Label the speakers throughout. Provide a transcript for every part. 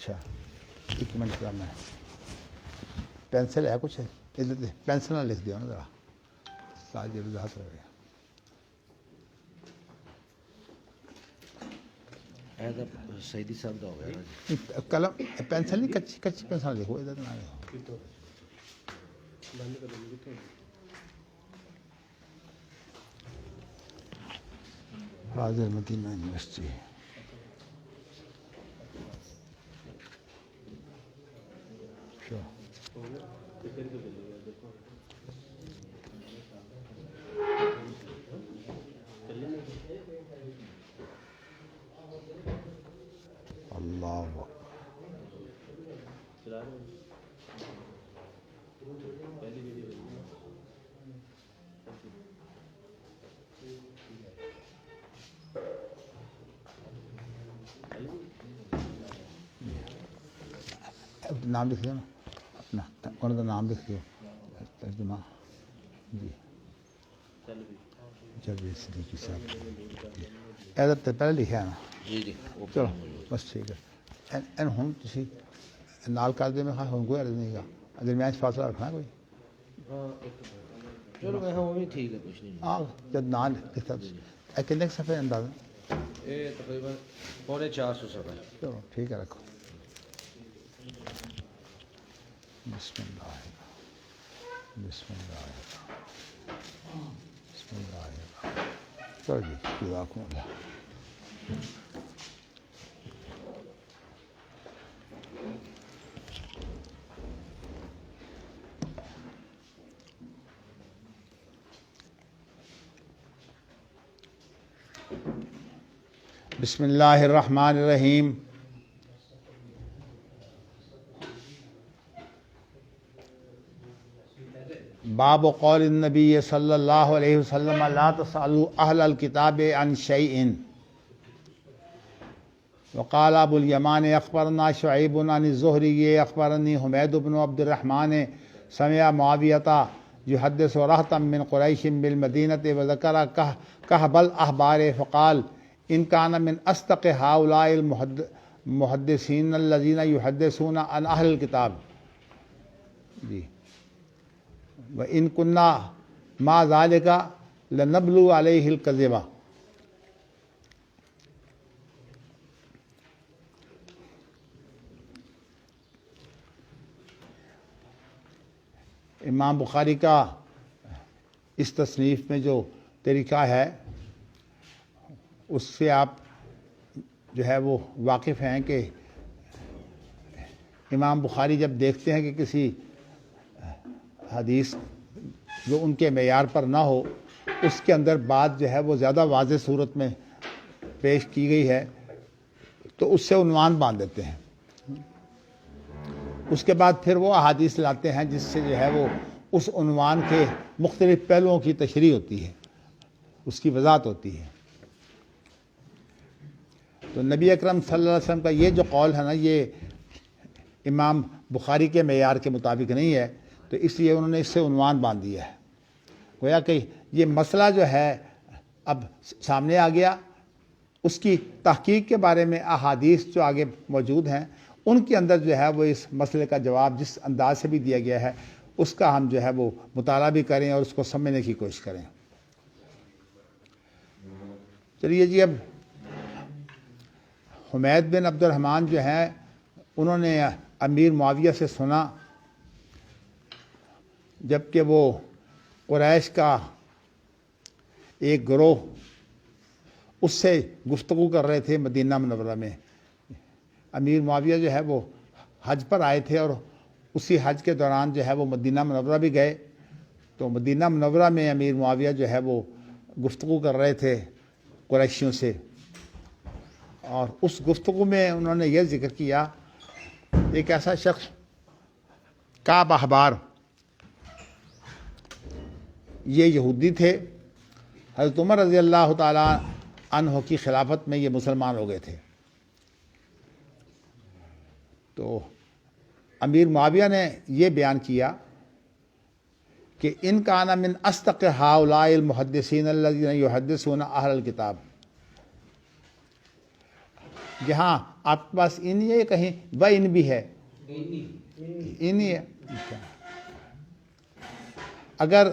Speaker 1: اچھا ایک منٹ کا میں پینسل ہے کچھ ادھر پینسل نہ لکھ دیا نا ذرا ساتھ وضاحت رہے
Speaker 2: سعیدی صاحب کا ہو گیا نا
Speaker 1: قلم پینسل نہیں کچی کچی پینسل لکھو ادھر نہ لکھو حاضر مدینہ یونیورسٹی اللہ نام لکھ دو نا اپنا انہوں کا نام لکھ دو ترجمہ جی جاوید صدیقی صاحب ادھر تو پہلے لکھا ہے نا
Speaker 2: جی جی
Speaker 1: چلو بس ٹھیک ہے این ہوں تسی نال کر دے میں ہوں کوئی عرض نہیں گا درمیان فاصلہ رکھنا کوئی
Speaker 2: چلو میں وہ بھی ٹھیک ہے کچھ نہیں
Speaker 1: ہاں جب نال لکھتا کتنے صفحے اندازہ
Speaker 2: یہ تقریباً 450 صفحہ ہے
Speaker 1: چلو ٹھیک ہے رکھو بسم اللہ بسم اللہ بسم اللہ چلو جی جزاکم اللہ بسم اللہ الرحمن الرحیم باب قول النبی صلی اللہ علیہ وسلم لا تسألوا اہل الکتاب عن شیء وقال ابو الیمان اخبرنا شعیب عن الزہری اخبرنی حمید بن عبد الرحمن سمع معاویہ یحدث رہتا من قریش بالمدینة وذکر کہب الاحبار فقال ان کان من اصدق هؤلاء المحدثین الذین یحدثون عن اہل الکتاب جی وَإِن كُنَّا مَا ذَلِكَ لَنَبْلُو عَلَيْهِ الْكَذِبَ امام بخاری کا اس تصنیف میں جو طریقہ ہے اس سے آپ جو ہے وہ واقف ہیں کہ امام بخاری جب دیکھتے ہیں کہ کسی حدیث جو ان کے معیار پر نہ ہو اس کے اندر بات جو ہے وہ زیادہ واضح صورت میں پیش کی گئی ہے تو اس سے عنوان باندھ دیتے ہیں اس کے بعد پھر وہ احادیث لاتے ہیں جس سے جو ہے وہ اس عنوان کے مختلف پہلوؤں کی تشریح ہوتی ہے اس کی وضاحت ہوتی ہے تو نبی اکرم صلی اللہ علیہ وسلم کا یہ جو قول ہے نا یہ امام بخاری کے معیار کے مطابق نہیں ہے تو اس لیے انہوں نے اس سے عنوان باندھ دیا ہے گویا کہ یہ مسئلہ جو ہے اب سامنے آ گیا اس کی تحقیق کے بارے میں احادیث جو آگے موجود ہیں ان کے اندر جو ہے وہ اس مسئلے کا جواب جس انداز سے بھی دیا گیا ہے اس کا ہم جو ہے وہ مطالعہ بھی کریں اور اس کو سمجھنے کی کوشش کریں چلیے جی اب حمید بن عبد الرحمن جو ہیں انہوں نے امیر معاویہ سے سنا جبکہ وہ قریش کا ایک گروہ اس سے گفتگو کر رہے تھے مدینہ منورہ میں امیر معاویہ جو ہے وہ حج پر آئے تھے اور اسی حج کے دوران جو ہے وہ مدینہ منورہ بھی گئے تو مدینہ منورہ میں امیر معاویہ جو ہے وہ گفتگو کر رہے تھے قریشیوں سے اور اس گفتگو میں انہوں نے یہ ذکر کیا ایک ایسا شخص کعب احبار یہ یہودی تھے حضرت عمر رضی اللہ تعالیٰ عنہ کی خلافت میں یہ مسلمان ہو گئے تھے تو امیر معاویہ نے یہ بیان کیا کہ ان کان من اصدق ہؤلاء المحدثین الذین یحدثون اہل الکتاب جہاں آپ کے پاس ان ہے کہیں و ان بھی ہے؟ ان ہی ہے. اگر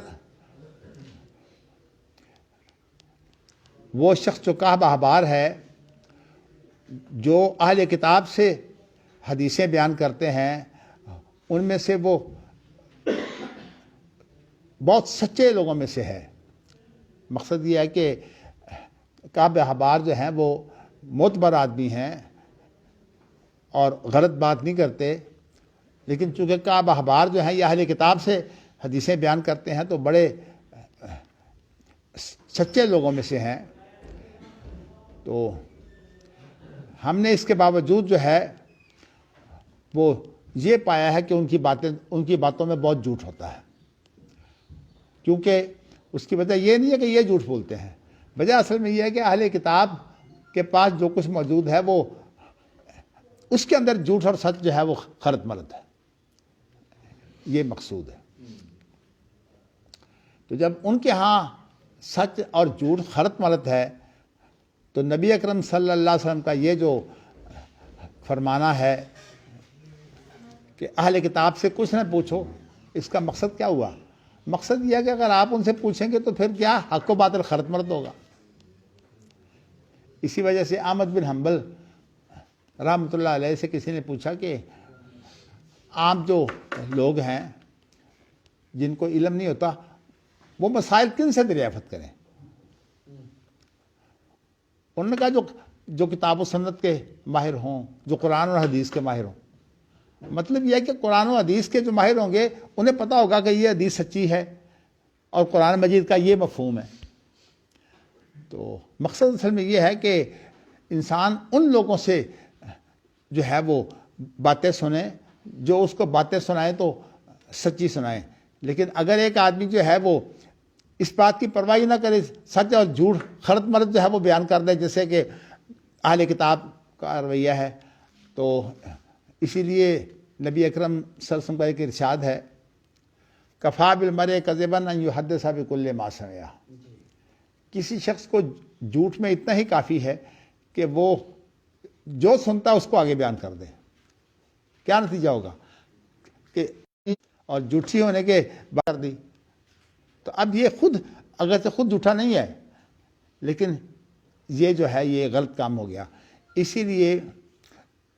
Speaker 1: وہ شخص جو کعب احبار ہے جو اہل کتاب سے حدیثیں بیان کرتے ہیں، ان میں سے وہ بہت سچے لوگوں میں سے ہے. مقصد یہ ہے کہ کعب احبار جو ہیں وہ معتبر آدمی ہیں اور غلط بات نہیں کرتے، لیکن چونکہ کعب احبار جو ہیں یہ اہل کتاب سے حدیثیں بیان کرتے ہیں تو بڑے سچے لوگوں میں سے ہیں. تو ہم نے اس کے باوجود جو ہے وہ یہ پایا ہے کہ ان کی باتوں میں بہت جھوٹ ہوتا ہے. کیونکہ اس کی وجہ یہ نہیں ہے کہ یہ جھوٹ بولتے ہیں، وجہ اصل میں یہ ہے کہ اہل کتاب کے پاس جو کچھ موجود ہے وہ اس کے اندر جھوٹ اور سچ جو ہے وہ خلط ملط ہے. یہ مقصود ہے. تو جب ان کے ہاں سچ اور جھوٹ خلط ملط ہے تو نبی اکرم صلی اللہ علیہ وسلم کا یہ جو فرمانا ہے کہ اہل کتاب سے کچھ نہ پوچھو، اس کا مقصد کیا ہوا؟ مقصد یہ ہے کہ اگر آپ ان سے پوچھیں گے تو پھر کیا حق و باطل خلط ملط ہوگا. اسی وجہ سے احمد بن حنبل رحمۃ اللہ علیہ سے کسی نے پوچھا کہ عام جو لوگ ہیں جن کو علم نہیں ہوتا وہ مسائل کن سے دریافت کریں؟ انہوں نے کہا جو کتاب و سنت کے ماہر ہوں، جو قرآن اور حدیث کے ماہر ہوں. مطلب یہ ہے کہ قرآن و حدیث کے جو ماہر ہوں گے انہیں پتہ ہوگا کہ یہ حدیث سچی ہے اور قرآن مجید کا یہ مفہوم ہے. تو مقصد اصل میں یہ ہے کہ انسان ان لوگوں سے جو ہے وہ باتیں سنیں جو اس کو باتیں سنائیں تو سچی سنائیں. لیکن اگر ایک آدمی جو ہے وہ اس بات کی پرواہ نہ کرے، سچ اور جھوٹ خلط ملط جو ہے وہ بیان کر دے جیسے کہ اہل کتاب کا رویہ ہے، تو اسی لیے نبی اکرم صلی اللہ علیہ وسلم کا ایک ارشاد ہے کفا بالمرء کذبا ان یحدث بکل ما سمع. کسی شخص کو جھوٹ میں اتنا ہی کافی ہے کہ وہ جو سنتا اس کو آگے بیان کر دے. کیا نتیجہ ہوگا کہ اور جھوٹی ہونے کے بعد دی. تو اب یہ خود اگرچہ خود جھوٹا نہیں ہے لیکن یہ جو ہے یہ غلط کام ہو گیا. اسی لیے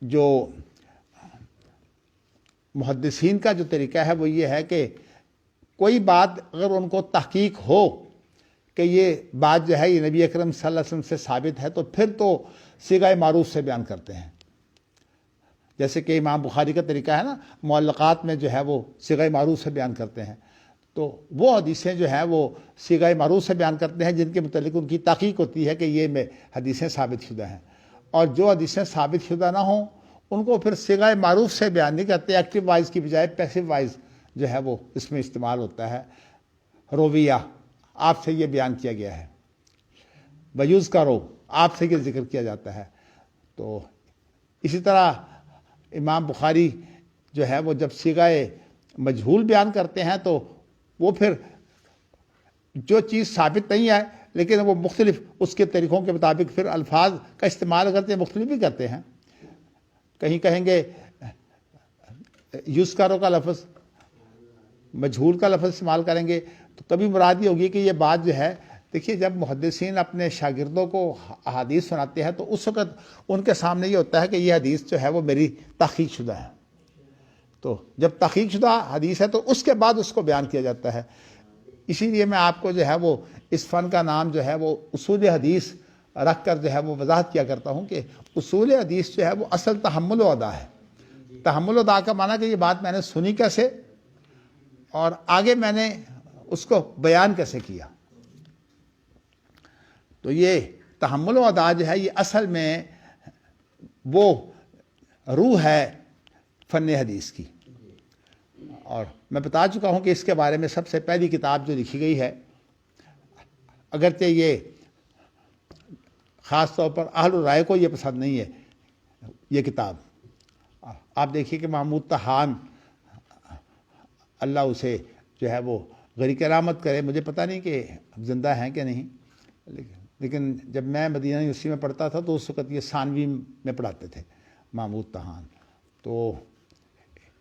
Speaker 1: جو محدثین کا جو طریقہ ہے وہ یہ ہے کہ کوئی بات اگر ان کو تحقیق ہو کہ یہ بات جو ہے یہ نبی اکرم صلی اللہ علیہ وسلم سے ثابت ہے تو پھر تو صیغہ معروف سے بیان کرتے ہیں. جیسے کہ امام بخاری کا طریقہ ہے نا، معلقات میں جو ہے وہ صیغہ معروف سے بیان کرتے ہیں. تو وہ حدیثیں جو ہیں وہ صیغہ معروف سے بیان کرتے ہیں جن کے متعلق ان کی تحقیق ہوتی ہے کہ یہ میں حدیثیں ثابت شدہ ہیں. اور جو حدیثیں ثابت شدہ نہ ہوں ان کو پھر صیغہ معروف سے بیان نہیں کرتے، ایکٹیو وائز کی بجائے پیسو وائز جو ہے وہ اس میں استعمال ہوتا ہے. رویہ آپ سے یہ بیان کیا گیا ہے، بیوز کرو آپ سے یہ ذکر کیا جاتا ہے. تو اسی طرح امام بخاری جو ہے وہ جب صیغہ مجہول بیان کرتے ہیں تو وہ پھر جو چیز ثابت نہیں ہے لیکن وہ مختلف اس کے طریقوں کے مطابق پھر الفاظ کا استعمال کرتے ہیں، مختلف بھی کرتے ہیں. کہیں کہیں گے یوز کرو کا لفظ، مجہول کا لفظ استعمال کریں گے تو کبھی مراد یہ ہوگی کہ یہ بات جو ہے، دیکھیے جب محدثین اپنے شاگردوں کو احادیث سناتے ہیں تو اس وقت ان کے سامنے یہ ہوتا ہے کہ یہ حدیث جو ہے وہ میری تحقیق شدہ ہے. تو جب تحقیق شدہ حدیث ہے تو اس کے بعد اس کو بیان کیا جاتا ہے. اسی لیے میں آپ کو جو ہے وہ اس فن کا نام جو ہے وہ اصول حدیث رکھ کر جو ہے وہ وضاحت کیا کرتا ہوں کہ اصول حدیث جو ہے وہ اصل تحمل و ادا ہے. تحمل و ادا کا معنی کہ یہ بات میں نے سنی کیسے اور آگے میں نے اس کو بیان کیسے کیا. تو یہ تحمل و ادا جو ہے یہ اصل میں وہ روح ہے فن حدیث کی. اور میں بتا چکا ہوں کہ اس کے بارے میں سب سے پہلی کتاب جو لکھی گئی ہے، اگرچہ یہ خاص طور پر اہل الرائے کو یہ پسند نہیں ہے یہ کتاب. آپ دیکھیے کہ محمود طحان اللہ اسے جو ہے وہ غری کرامت کرے، مجھے پتہ نہیں کہ زندہ ہیں کہ نہیں، لیکن لیکن جب میں مدینہ یونیورسٹی میں پڑھتا تھا تو اس وقت یہ ثانوی میں پڑھاتے تھے محمود طحان. تو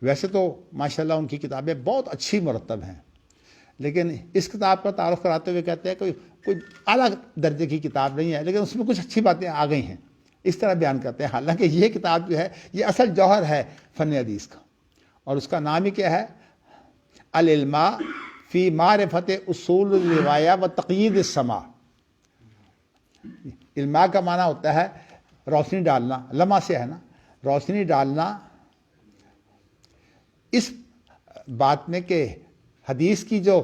Speaker 1: ویسے تو ماشاءاللہ ان کی کتابیں بہت اچھی مرتب ہیں، لیکن اس کتاب کا تعارف کراتے ہوئے کہتے ہیں کوئی اعلیٰ درجے کی کتاب نہیں ہے، لیکن اس میں کچھ اچھی باتیں آ گئی ہیں، اس طرح بیان کرتے ہیں. حالانکہ یہ کتاب جو ہے یہ اصل جوہر ہے فن حدیث کا، اور اس کا نام ہی کیا ہے؟ العلماء فی معرفت اصول الروایہ و تقیید السماع. علماء کا معنی ہوتا ہے روشنی ڈالنا، لمحہ سے ہے نا، روشنی ڈالنا اس بات میں کہ حدیث کی جو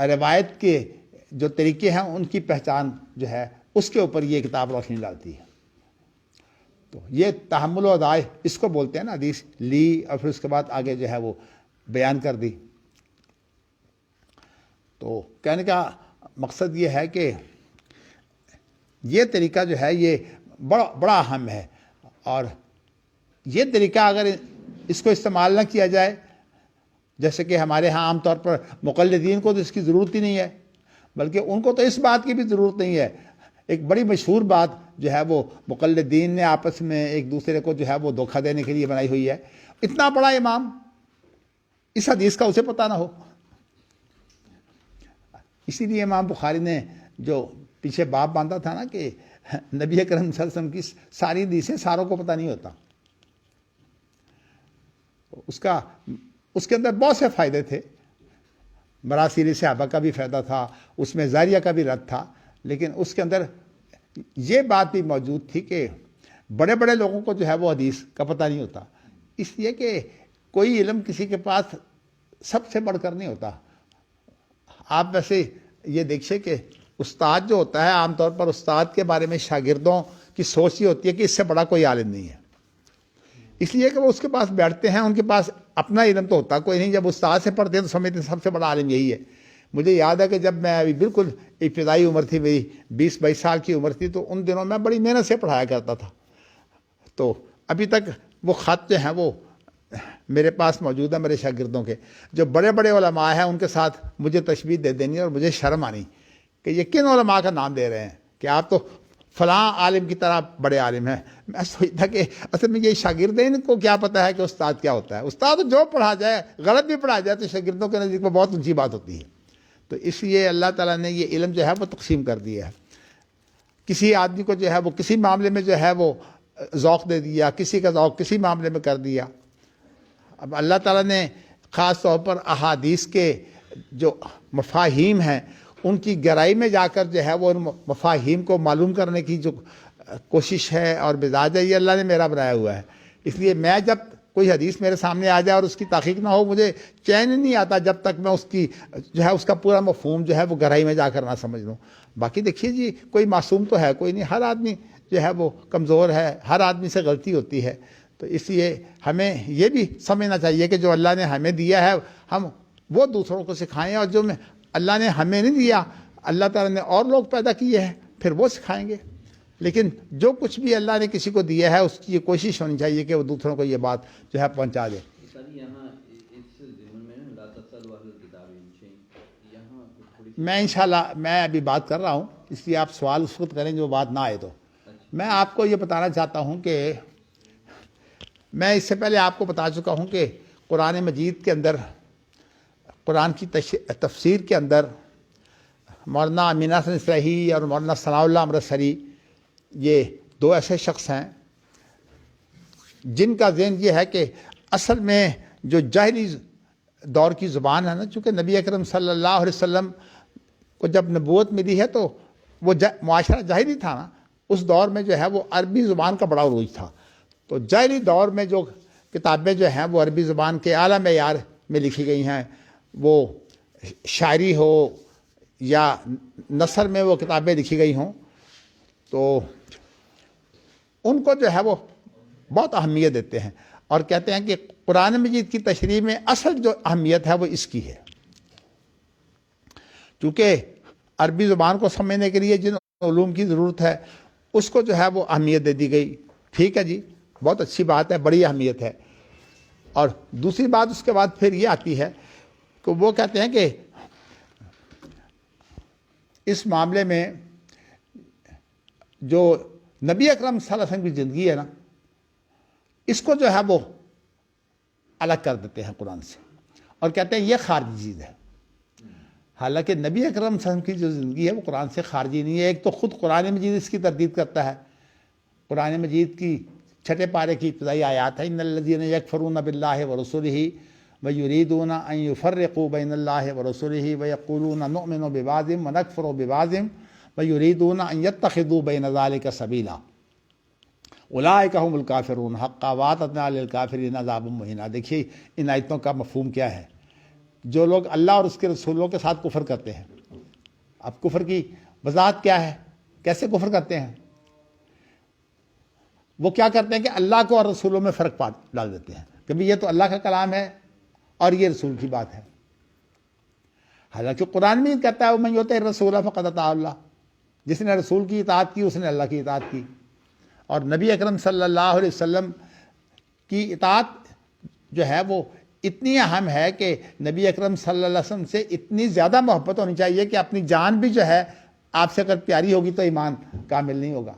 Speaker 1: روایت کے جو طریقے ہیں ان کی پہچان جو ہے اس کے اوپر یہ کتاب روشنی ڈالتی ہے. تو یہ تحمل و ادائے اس کو بولتے ہیں نا، حدیث لی اور پھر اس کے بعد آگے جو ہے وہ بیان کر دی. تو کہنے کا مقصد یہ ہے کہ یہ طریقہ جو ہے یہ بڑا اہم ہے، اور یہ طریقہ اگر اس کو استعمال نہ کیا جائے، جیسے کہ ہمارے ہاں عام طور پر مقلدین کو تو اس کی ضرورت ہی نہیں ہے، بلکہ ان کو تو اس بات کی بھی ضرورت نہیں ہے. ایک بڑی مشہور بات جو ہے وہ مقلدین نے آپس میں ایک دوسرے کو جو ہے وہ دھوکہ دینے کے لیے بنائی ہوئی ہے. اتنا بڑا امام، اس حدیث کا اسے پتہ نہ ہو. اسی لیے امام بخاری نے جو پیچھے باب باندھا تھا نا کہ نبی اکرم صلی اللہ علیہ وسلم کی ساری حدیثیں ساروں کو پتہ نہیں ہوتا. اس کے اندر بہت سے فائدے تھے. مراسیل صحابہ کا بھی فائدہ تھا، اس میں زاریہ کا بھی رد تھا، لیکن اس کے اندر یہ بات بھی موجود تھی کہ بڑے بڑے لوگوں کو جو ہے وہ حدیث کا پتہ نہیں ہوتا، اس لیے کہ کوئی علم کسی کے پاس سب سے بڑھ کر نہیں ہوتا. آپ ویسے یہ دیکھیں کہ استاد جو ہوتا ہے عام طور پر استاد کے بارے میں شاگردوں کی سوچ یہ ہوتی ہے کہ اس سے بڑا کوئی عالم نہیں ہے، اس لیے کہ وہ اس کے پاس بیٹھتے ہیں، ان کے پاس اپنا علم تو ہوتا کوئی نہیں. جب استاد سے پڑھتے ہیں تو سمجھتے ہیں سب سے بڑا عالم یہی ہے. مجھے یاد ہے کہ جب میں ابھی بالکل ابتدائی عمر تھی، میری 20-22 سال کی عمر تھی، تو ان دنوں میں بڑی محنت سے پڑھایا کرتا تھا. تو ابھی تک وہ خط جو ہیں وہ میرے پاس موجود ہے میرے شاگردوں کے، جو بڑے بڑے علماء ہیں ان کے ساتھ مجھے تشبیہ دے دینی اور مجھے شرم آنی کہ یہ کن علماء کا نام دے رہے ہیں کہ آپ تو فلاں عالم کی طرح بڑے عالم ہیں. میں سوچتا کہ اصل میں یہ شاگرد ہیں، ان کو کیا پتہ ہے کہ استاد کیا ہوتا ہے. استاد جو پڑھا جائے، غلط بھی پڑھا جائے تو شاگردوں کے نزدیک میں بہت اونچی بات ہوتی ہے. تو اس لیے اللہ تعالیٰ نے یہ علم جو ہے وہ تقسیم کر دیا ہے. کسی آدمی کو جو ہے وہ کسی معاملے میں جو ہے وہ ذوق دے دیا، کسی کا ذوق کسی معاملے میں کر دیا. اب اللہ تعالیٰ نے خاص طور پر احادیث کے جو مفاہیم ہیں ان کی گہرائی میں جا کر جو ہے وہ ان مفاہیم کو معلوم کرنے کی جو کوشش ہے اور مزاج ہے، یہ اللہ نے میرا بنایا ہوا ہے. اس لیے میں جب کوئی حدیث میرے سامنے آ جائے اور اس کی تحقیق نہ ہو، مجھے چین نہیں آتا جب تک میں اس کی جو ہے اس کا پورا مفہوم جو ہے وہ گہرائی میں جا کر نہ سمجھ لوں. باقی دیکھیے جی، کوئی معصوم تو ہے کوئی نہیں، ہر آدمی جو ہے وہ کمزور ہے، ہر آدمی سے غلطی ہوتی ہے. تو اس لیے ہمیں یہ بھی سمجھنا چاہیے کہ جو اللہ نے ہمیں دیا ہے ہم وہ دوسروں کو سکھائیں، اور جو اللہ نے ہمیں نہیں دیا، اللہ تعالیٰ نے اور لوگ پیدا کیے ہیں پھر وہ سکھائیں گے. لیکن جو کچھ بھی اللہ نے کسی کو دیا ہے اس کی یہ کوشش ہونی چاہیے کہ وہ دوسروں کو یہ بات جو ہے پہنچا دے. میں انشاءاللہ میں ابھی بات کر رہا ہوں، اس لیے آپ سوال اس وقت کریں جو بات نہ آئے. تو میں آپ کو یہ بتانا چاہتا ہوں کہ میں اس سے پہلے آپ کو بتا چکا ہوں کہ قرآن مجید کے اندر، قرآن کی تفسیر کے اندر مولانا امین حسن اصلاحی اور مولانا ثناء اللہ امرتسری یہ دو ایسے شخص ہیں جن کا ذہن یہ ہے کہ اصل میں جو جاہلی دور کی زبان ہے نا، چونکہ نبی اکرم صلی اللہ علیہ وسلم کو جب نبوت ملی ہے تو وہ معاشرہ جاہلی تھا نا، اس دور میں جو ہے وہ عربی زبان کا بڑا عروج تھا. تو جاہلی دور میں جو کتابیں جو ہیں وہ عربی زبان کے اعلیٰ معیار میں لکھی گئی ہیں، وہ شاعری ہو یا نثر میں وہ کتابیں لکھی گئی ہوں، تو ان کو جو ہے وہ بہت اہمیت دیتے ہیں اور کہتے ہیں کہ قرآن مجید کی تشریح میں اصل جو اہمیت ہے وہ اس کی ہے. چونکہ عربی زبان کو سمجھنے کے لیے جن علوم کی ضرورت ہے اس کو جو ہے وہ اہمیت دے دی گئی. ٹھیک ہے جی، بہت اچھی بات ہے، بڑی اہمیت ہے. اور دوسری بات اس کے بعد پھر یہ آتی ہے کہ وہ کہتے ہیں کہ اس معاملے میں جو نبی اکرم صلی اللہ علیہ وسلم کی زندگی ہے نا، اس کو جو ہے وہ الگ کر دیتے ہیں قرآن سے اور کہتے ہیں یہ خارجی چیز ہے. حالانکہ نبی اکرم صلی اللہ علیہ وسلم کی جو زندگی ہے وہ قرآن سے خارجی نہیں ہے. ایک تو خود قرآن مجید اس کی تردید کرتا ہے. قرآن مجید کی 6 پارے کی ابتدائی آیات ہے، ان الذین یکفرون باللہ ورسلہ ویریدون ان یفرقوا بین اللہ ورسلہ ویقولون نؤمن ببعض ونکفر ببعض ویریدون ان یتخذوا بین ذلک سبیلا اولئک هم الکافرون حقا واعتدنا للکافرین عذابا مہینا. دیکھیے ان آیتوں کا مفہوم کیا ہے. جو لوگ اللہ اور اس کے رسولوں کے ساتھ کفر کرتے ہیں، اب کفر کی وضاحت کیا ہے، کیسے کفر کرتے ہیں؟ وہ کیا کرتے ہیں کہ اللہ کو اور رسولوں میں فرق ڈال دیتے ہیں کہ بھی یہ تو اللہ کا کلام ہے اور یہ رسول کی بات ہے. حالانکہ قرآن میں کہتا ہے وَمَن یُطِعِ الرَّسُولَ فَقَدْ أَطَاعَ اللَّهَ، جس نے رسول کی اطاعت کی اس نے اللہ کی اطاعت کی. اور نبی اکرم صلی اللہ علیہ وسلم کی اطاعت جو ہے وہ اتنی اہم ہے کہ نبی اکرم صلی اللہ علیہ وسلم سے اتنی زیادہ محبت ہونی چاہیے کہ اپنی جان بھی جو ہے آپ سے اگر پیاری ہوگی تو ایمان کامل نہیں ہوگا.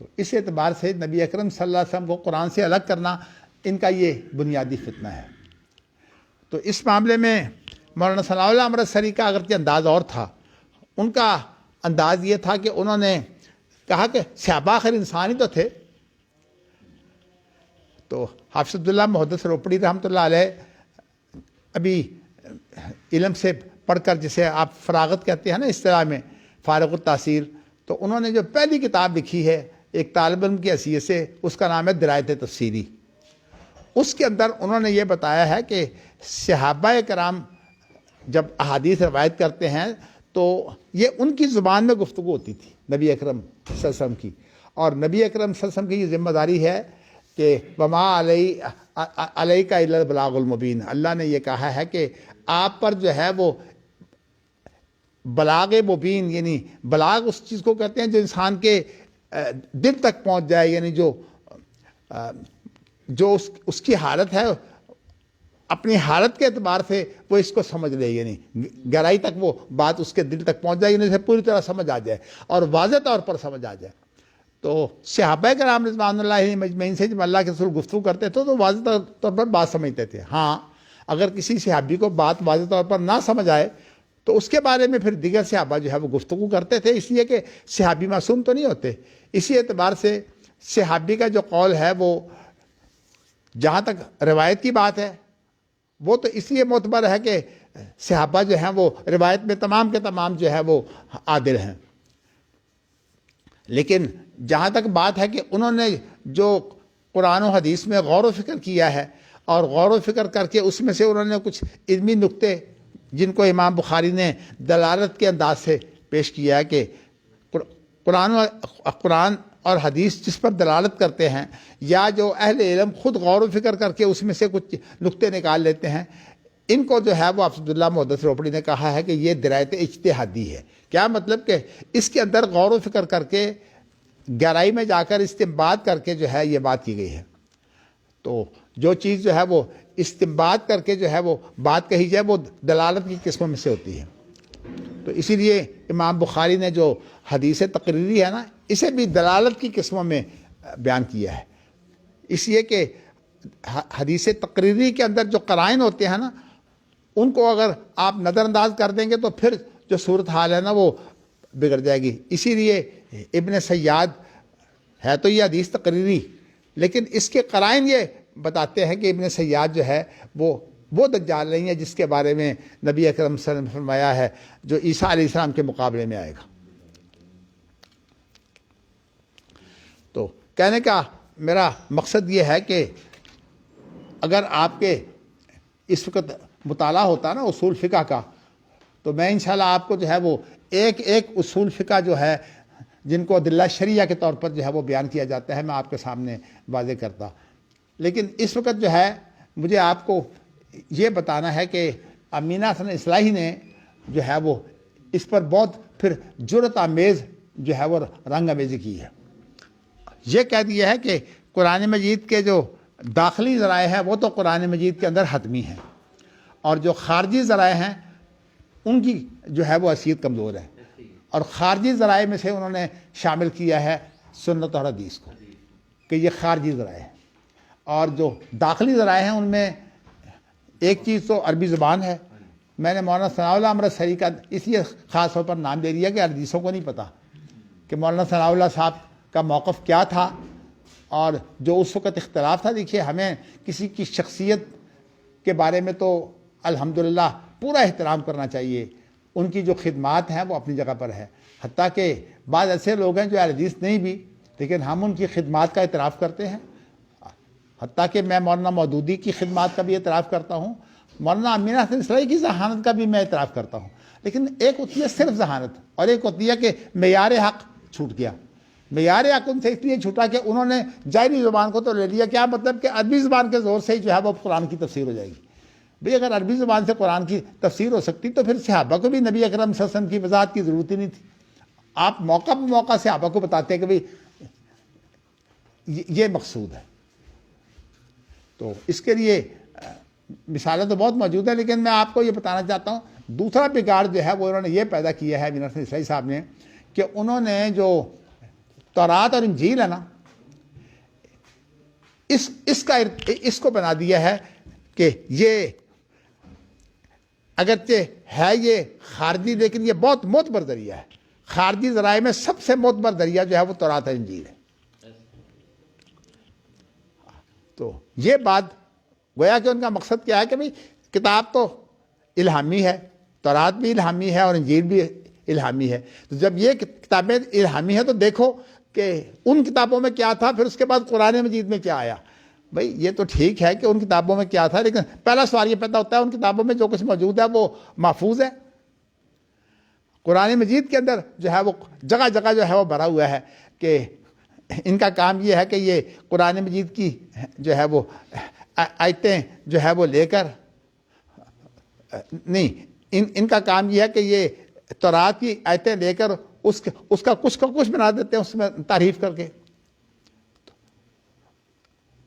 Speaker 1: تو اس اعتبار سے نبی اکرم صلی اللہ علیہ وسلم کو قرآن سے الگ کرنا ان کا یہ بنیادی فتنہ ہے. تو اس معاملے میں مولانا ثناء اللہ امرتسری کا اگرچہ انداز اور تھا، ان کا انداز یہ تھا کہ انہوں نے کہا کہ صحابہ آخر انسان ہی تو تھے. تو حافظ عبداللہ محدث روپڑی رحمۃ اللہ علیہ ابھی علم سے پڑھ کر جسے آپ فراغت کہتے ہیں نا اصطلاح میں، فارغ التاثیر، تو انہوں نے جو پہلی کتاب لکھی ہے ایک طالب علم کی حیثیت سے، اس کا نام ہے درایت تفسیری. اس کے اندر انہوں نے یہ بتایا ہے کہ صحابہ کرام جب احادیث روایت کرتے ہیں تو یہ ان کی زبان میں گفتگو ہوتی تھی نبی اکرم صلی اللہ علیہ وسلم کی. اور نبی اکرم صلی اللہ علیہ وسلم کی یہ ذمہ داری ہے کہ وما علیک الا البلاغ المبین. اللہ نے یہ کہا ہے کہ آپ پر جو ہے وہ بلاغ مبین، یعنی بلاغ اس چیز کو کہتے ہیں جو انسان کے دل تک پہنچ جائے، یعنی جو اس کی حالت ہے اپنی حالت کے اعتبار سے وہ اس کو سمجھ لے، یعنی گہرائی تک وہ بات اس کے دل تک پہنچ جائے، یعنی اسے پوری طرح سمجھ آ جائے اور واضح طور پر سمجھ آ جائے. تو صحابہ کرام رضوان اللہ علیہم اجمعین سے جب اللہ کے رسول گفتگو کرتے تھے تو واضح طور پر بات سمجھتے تھے. ہاں اگر کسی صحابی کو بات واضح طور پر نہ سمجھ آئے تو اس کے بارے میں پھر دیگر صحابہ جو ہے وہ گفتگو کرتے تھے، اس لیے کہ صحابی معصوم تو نہیں ہوتے. اسی اعتبار سے صحابی کا جو قول ہے وہ جہاں تک روایت کی بات ہے وہ تو اس لیے معتبر ہے کہ صحابہ جو ہیں وہ روایت میں تمام کے تمام جو ہے وہ عادل ہیں. لیکن جہاں تک بات ہے کہ انہوں نے جو قرآن و حدیث میں غور و فکر کیا ہے اور غور و فکر کر کے اس میں سے انہوں نے کچھ علمی نکتے جن کو امام بخاری نے دلالت کے انداز سے پیش کیا ہے کہ قرآن اور حدیث جس پر دلالت کرتے ہیں یا جو اہل علم خود غور و فکر کر کے اس میں سے کچھ نکتے نکال لیتے ہیں، ان کو جو ہے وہ حافظ عبداللہ محدث روپڑی نے کہا ہے کہ یہ درایت اجتہادی ہے. کیا مطلب کہ اس کے اندر غور و فکر کر کے گہرائی میں جا کر استنباط کر کے جو ہے یہ بات کی گئی ہے. تو جو چیز جو ہے وہ استنباط کر کے جو ہے وہ بات کہی جائے وہ دلالت کی قسموں میں سے ہوتی ہے. تو اسی لیے امام بخاری نے جو حدیث تقریری ہے نا اسے بھی دلالت کی قسموں میں بیان کیا ہے، اس لیے کہ حدیث تقریری کے اندر جو قرائن ہوتے ہیں نا ان کو اگر آپ نظر انداز کر دیں گے تو پھر جو صورتحال ہے نا وہ بگڑ جائے گی. اسی لیے ابن سیاد ہے تو یہ حدیث تقریری، لیکن اس کے قرائن یہ بتاتے ہیں کہ ابن سیاد جو ہے وہ دجال نہیں ہے جس کے بارے میں نبی اکرم صلی اللہ علیہ وسلم نے فرمایا ہے جو عیسیٰ علیہ السلام کے مقابلے میں آئے گا. تو کہنے کا میرا مقصد یہ ہے کہ اگر آپ کے اس وقت مطالعہ ہوتا نا اصول فقہ کا تو میں انشاءاللہ آپ کو جو ہے وہ ایک اصول فقہ جو ہے جن کو ادلہ شریعہ کے طور پر جو ہے وہ بیان کیا جاتا ہے میں آپ کے سامنے واضح کرتا. لیکن اس وقت جو ہے مجھے آپ کو یہ بتانا ہے کہ امینہ حسن اصلاحی نے جو ہے وہ اس پر بہت پھر جرأت آمیز جو ہے وہ رنگ آمیزی کی ہے. یہ کہہ دیا ہے کہ قرآن مجید کے جو داخلی ذرائع ہیں وہ تو قرآن مجید کے اندر حتمی ہیں اور جو خارجی ذرائع ہیں ان کی جو ہے وہ حیثیت کمزور ہے. اور خارجی ذرائع میں سے انہوں نے شامل کیا ہے سنت اور حدیث کو کہ یہ خارجی ذرائع ہیں، اور جو داخلی ذرائع ہیں ان میں ایک چیز تو عربی زبان ہے۔ میں نے مولانا ثناء اللہ امرت سری کا اس لیے خاص طور پر نام دے دیا کہ حدیثوں کو نہیں پتہ کہ مولانا ثناء اللہ صاحب کا موقف کیا تھا، اور جو اس وقت اختلاف تھا۔ دیکھیے، ہمیں کسی کی شخصیت کے بارے میں تو الحمدللہ پورا احترام کرنا چاہیے، ان کی جو خدمات ہیں وہ اپنی جگہ پر ہے، حتیٰ کہ بعض ایسے لوگ ہیں جو اہل حدیث نہیں بھی، لیکن ہم ان کی خدمات کا اعتراف کرتے ہیں۔ حتیٰ کہ میں مولانا مودودی کی خدمات کا بھی اعتراف کرتا ہوں، مولانا امین حسن اصلاحی کی ذہانت کا بھی میں اعتراف کرتا ہوں، لیکن ایک ہوتی ہے صرف ذہانت، اور ایک ہوتی ہے کہ معیار حق چھوٹ گیا۔ معیار حق ان سے اس لیے چھوٹا کہ انہوں نے ظاہری زبان کو تو لے لیا، کیا مطلب کہ عربی زبان کے زور سے ہی جو ہے وہ قرآن کی تفسیر ہو جائے گی۔ بھئی اگر عربی زبان سے قرآن کی تفسیر ہو سکتی تو پھر صحابہ کو بھی نبی اکرم صلی اللہ علیہ وسلم کی وضاحت کی ضرورت ہی نہیں تھی۔ آپ موقع پہ موقع صحابہ کو بتاتے ہیں کہ بھئی یہ مقصود ہے۔ تو اس کے لیے مثالیں تو بہت موجود ہیں، لیکن میں آپ کو یہ بتانا چاہتا ہوں دوسرا بگاڑ جو ہے وہ انہوں نے یہ پیدا کیا ہے امین حسن اصلاحی صاحب نے، کہ انہوں نے جو تورات اور انجیل ہے نا، اس کو بنا دیا ہے کہ یہ اگرچہ ہے یہ خارجی، لیکن یہ بہت معتبر ذریعہ ہے۔ خارجی ذرائع میں سب سے معتبر ذریعہ جو ہے وہ تورات اور انجیل ہے۔ تو یہ بات گویا کہ ان کا مقصد کیا ہے کہ بھئی کتاب تو الہامی ہے، تورات بھی الہامی ہے اور انجیل بھی الہامی ہے، تو جب یہ کتابیں الہامی ہیں تو دیکھو کہ ان کتابوں میں کیا تھا، پھر اس کے بعد قرآن مجید میں کیا آیا۔ بھئی یہ تو ٹھیک ہے کہ ان کتابوں میں کیا تھا، لیکن پہلا سوال یہ پیدا ہوتا ہے ان کتابوں میں جو کچھ موجود ہے وہ محفوظ ہے؟ قرآن مجید کے اندر جو ہے وہ جگہ جگہ جو ہے وہ بھرا ہوا ہے کہ ان کا کام یہ ہے کہ یہ قرآن مجید کی جو ہے وہ آیتیں جو ہے وہ لے کر نہیں، ان کا کام یہ ہے کہ یہ تورات کی آیتیں لے کر اس کا کچھ بنا دیتے ہیں اس میں تعریف کر کے۔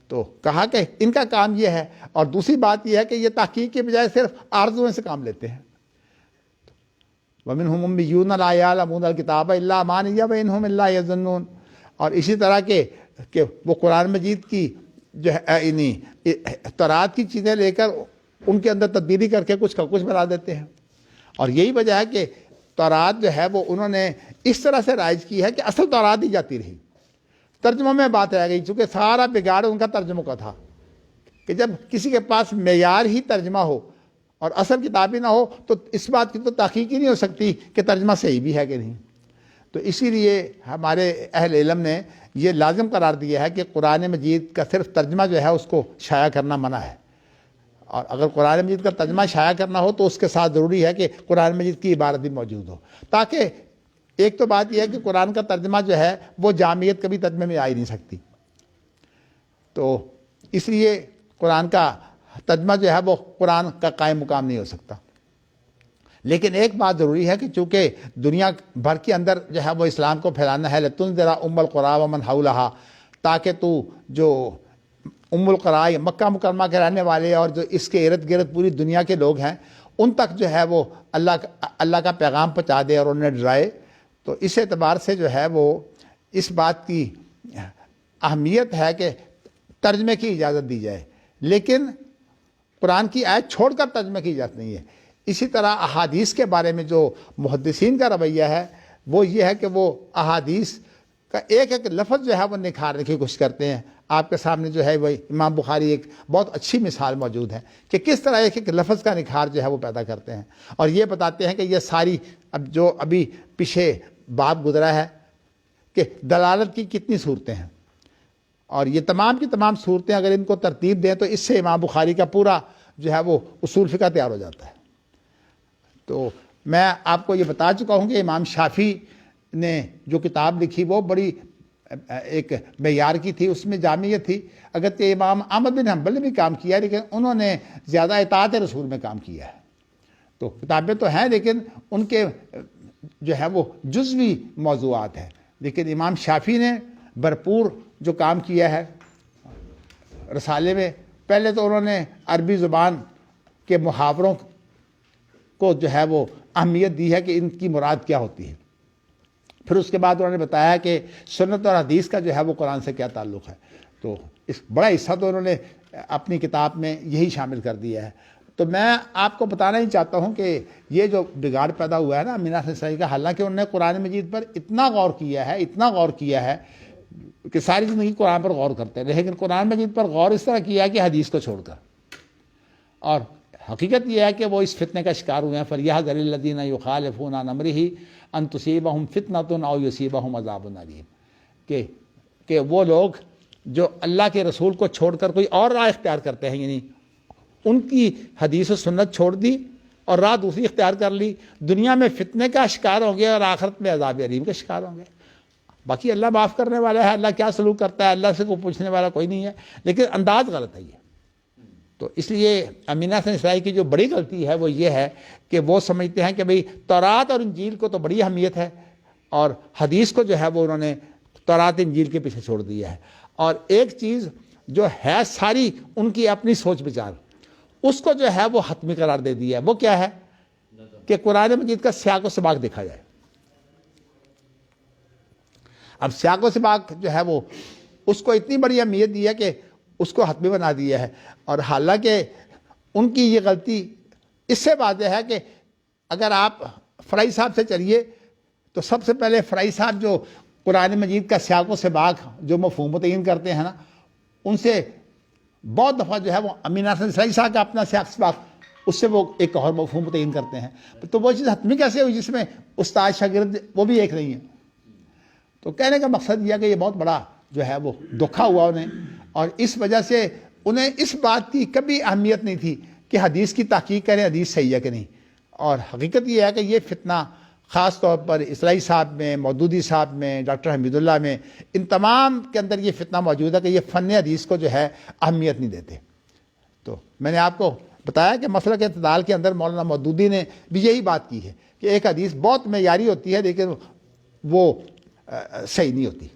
Speaker 1: تو کہا کہ ان کا کام یہ ہے، اور دوسری بات یہ ہے کہ یہ تحقیق کے بجائے صرف آرزوؤں سے کام لیتے ہیں۔ وَمِنْهُمْ أُمِّيُّونَ لَا يَعْلَمُونَ الْكِتَابَ إِلَّا أَمَانِيَّ وَإِنْ هُمْ إِلَّا يَظُنُّونَ، اور اسی طرح کہ وہ قرآن مجید کی جو ہے تورات کی چیزیں لے کر ان کے اندر تبدیلی کر کے کچھ کا کچھ بنا دیتے ہیں۔ اور یہی وجہ ہے کہ تورات جو ہے وہ انہوں نے اس طرح سے رائج کی ہے کہ اصل تورات ہی جاتی رہی، ترجموں میں بات رہ گئی، چونکہ سارا بگاڑ ان کا ترجموں کا تھا کہ جب کسی کے پاس معیار ہی ترجمہ ہو اور اصل کتاب ہی نہ ہو تو اس بات کی تو تحقیق ہی نہیں ہو سکتی کہ ترجمہ صحیح بھی ہے کہ نہیں۔ تو اسی لیے ہمارے اہل علم نے یہ لازم قرار دیا ہے کہ قرآن مجید کا صرف ترجمہ جو ہے اس کو شائع کرنا منع ہے، اور اگر قرآن مجید کا ترجمہ شائع کرنا ہو تو اس کے ساتھ ضروری ہے کہ قرآن مجید کی عبارت بھی موجود ہو، تاکہ ایک تو بات یہ ہے کہ قرآن کا ترجمہ جو ہے وہ جامعیت کبھی ترجمے میں آ ہی نہیں سکتی، تو اس لیے قرآن کا ترجمہ جو ہے وہ قرآن کا قائم مقام نہیں ہو سکتا۔ لیکن ایک بات ضروری ہے کہ چونکہ دنیا بھر کے اندر جو ہے وہ اسلام کو پھیلانا ہے، لَتُنذِرَ أُمَّ الْقُرَىٰ وَمَنْ حَوْلَهَا، تاکہ تو جو القرآ مکہ مکرمہ کے رہنے والے اور جو اس کے ارد گرد پوری دنیا کے لوگ ہیں ان تک جو ہے وہ اللہ کا پیغام پہنچا دے اور انہیں ڈرائے۔ تو اس اعتبار سے جو ہے وہ اس بات کی اہمیت ہے کہ ترجمے کی اجازت دی جائے، لیکن قرآن کی آیت چھوڑ کر ترجمے کی اجازت نہیں ہے۔ اسی طرح احادیث کے بارے میں جو محدثین کا رویہ ہے وہ یہ ہے کہ وہ احادیث کا ایک ایک لفظ جو ہے وہ نکھارنے کی کوشش کرتے ہیں۔ آپ کے سامنے جو ہے وہ امام بخاری ایک بہت اچھی مثال موجود ہے کہ کس طرح ایک ایک لفظ کا نکھار جو ہے وہ پیدا کرتے ہیں، اور یہ بتاتے ہیں کہ یہ ساری جو ابھی پیچھے باب گزرا ہے کہ دلالت کی کتنی صورتیں ہیں، اور یہ تمام کی تمام صورتیں اگر ان کو ترتیب دیں تو اس سے امام بخاری کا پورا جو ہے وہ اصول فقہ تیار ہو جاتا ہے۔ تو میں آپ کو یہ بتا چکا ہوں کہ امام شافعی نے جو کتاب لکھی وہ بڑی ایک معیار کی تھی، اس میں جامعیت تھی۔ اگرچہ امام احمد بن حنبل نے بھی کام کیا ہے لیکن انہوں نے زیادہ اطاعت رسول میں کام کیا ہے۔ تو کتابیں تو ہیں لیکن ان کے جو ہے وہ جزوی موضوعات ہیں، لیکن امام شافعی نے بھرپور جو کام کیا ہے رسالے میں، پہلے تو انہوں نے عربی زبان کے محاوروں کو جو ہے وہ اہمیت دی ہے کہ ان کی مراد کیا ہوتی ہے۔ پھر اس کے بعد انہوں نے بتایا کہ سنت اور حدیث کا جو ہے وہ قرآن سے کیا تعلق ہے. تو اس بڑا حصہ تو انہوں نے اپنی کتاب میں یہی شامل کر دیا ہے. تو میں آپ کو بتانا ہی چاہتا ہوں کہ یہ جو بگاڑ پیدا ہوا ہے نا امینہ حسن اسلائی کا، حالانکہ انہوں نے قرآن مجید پر اتنا غور کیا ہے کہ ساری زندگی قرآن پر غور کرتے ہیں، لیکن قرآن مجید پر غور اس طرح کیا ہے کہ حدیث کو چھوڑ کر. اور حقیقت یہ ہے کہ وہ اس فتنے کا شکار ہوئے ہیں. فَلْيَحْذَرِ الَّذِينَ يُخَالِفُونَ عَنْ أَمْرِهِ أَن تُصِيبَهُمْ فِتْنَةٌ أَوْ يُصِيبَهُمْ عَذَابٌ أَلِيمٌ کہ وہ لوگ جو اللہ کے رسول کو چھوڑ کر کوئی اور راہ اختیار کرتے ہیں، یعنی ان کی حدیث و سنت چھوڑ دی اور راہ دوسری اختیار کر لی، دنیا میں فتنے کا شکار ہوں گے اور آخرت میں عذاب علیم کا شکار ہوں گے. باقی اللہ معاف کرنے والا ہے، اللہ کیا سلوک کرتا ہے اللہ سے کوئی پوچھنے والا کوئی نہیں ہے، لیکن انداز غلط ہے یہ. تو اس لیے امینہ حسن اسلائی کی جو بڑی غلطی ہے وہ یہ ہے کہ وہ سمجھتے ہیں کہ بھئی تورات اور انجیل کو تو بڑی اہمیت ہے اور حدیث کو جو ہے وہ انہوں نے تورات انجیل کے پیچھے چھوڑ دیا ہے. اور ایک چیز جو ہے ساری ان کی اپنی سوچ بچار، اس کو جو ہے وہ حتمی قرار دے دیا ہے. وہ کیا ہے کہ قرآن مجید کا سیاق و سباق دیکھا جائے. اب سیاق و سباق جو ہے وہ اس کو اتنی بڑی اہمیت دی ہے کہ اس کو حتمی بنا دیا ہے. اور حالانکہ ان کی یہ غلطی اس سے واضح ہے کہ اگر آپ فرائی صاحب سے چلیے تو سب سے پہلے فرائی صاحب جو قرآن مجید کا سیاق و سباق جو مفہوم متعین کرتے ہیں نا، ان سے بہت دفعہ جو ہے وہ امینہ حسن اسلائی صاحب کا اپنا سیاق سباق اس سے وہ ایک اور مفہوم متعین کرتے ہیں. تو وہ چیز حتمی کیسے ہوئی جس میں استاد شاگرد وہ بھی ایک نہیں ہے؟ تو کہنے کا مقصد یہ ہے کہ یہ بہت بڑا جو ہے وہ دھوکا ہوا انہیں، اور اس وجہ سے انہیں اس بات کی کبھی اہمیت نہیں تھی کہ حدیث کی تحقیق کریں حدیث صحیح ہے کہ نہیں. اور حقیقت یہ ہے کہ یہ فتنہ خاص طور پر اسلائی صاحب میں، مودودی صاحب میں، ڈاکٹر حمید اللہ میں، ان تمام کے اندر یہ فتنہ موجود ہے کہ یہ فن حدیث کو جو ہے اہمیت نہیں دیتے. تو میں نے آپ کو بتایا کہ مسلک اعتدال کے اندر مولانا مودودی نے بھی یہی بات کی ہے کہ ایک حدیث بہت معیاری ہوتی ہے لیکن وہ صحیح نہیں ہوتی،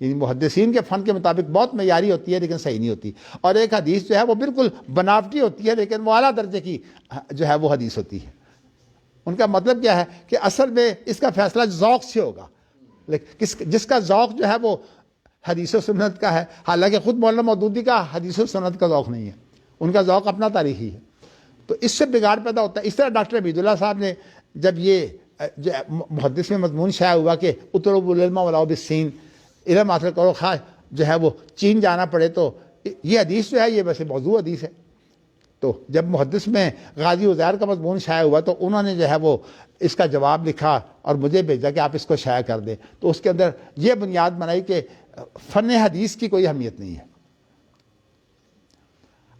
Speaker 1: یعنی محدثین کے فن کے مطابق بہت معیاری ہوتی ہے لیکن صحیح نہیں ہوتی. اور ایک حدیث جو ہے وہ بالکل بناوٹی ہوتی ہے لیکن وہ اعلیٰ درجے کی جو ہے وہ حدیث ہوتی ہے. ان کا مطلب کیا ہے کہ اصل میں اس کا فیصلہ ذوق سے ہوگا، لیکن جس کا ذوق جو ہے وہ حدیث و سنت کا ہے، حالانکہ خود مولانا مودودی کا حدیث و سنت کا ذوق نہیں ہے، ان کا ذوق اپنا تاریخی ہے. تو اس سے بگاڑ پیدا ہوتا ہے. اس طرح ڈاکٹر حمید اللہ صاحب نے جب یہ محدث میں مضمون شائع ہوا کہ اطلبوا العلم ولو بالصین، علم حاصل کرو خواہ جو ہے وہ چین جانا پڑے، تو یہ حدیث جو ہے یہ ویسے موضوع حدیث ہے. تو جب محدث میں غازی عزیر کا مضمون شائع ہوا تو انہوں نے جو ہے وہ اس کا جواب لکھا اور مجھے بھیجا کہ آپ اس کو شائع کر دیں. تو اس کے اندر یہ بنیاد بنائی کہ فن حدیث کی کوئی اہمیت نہیں ہے.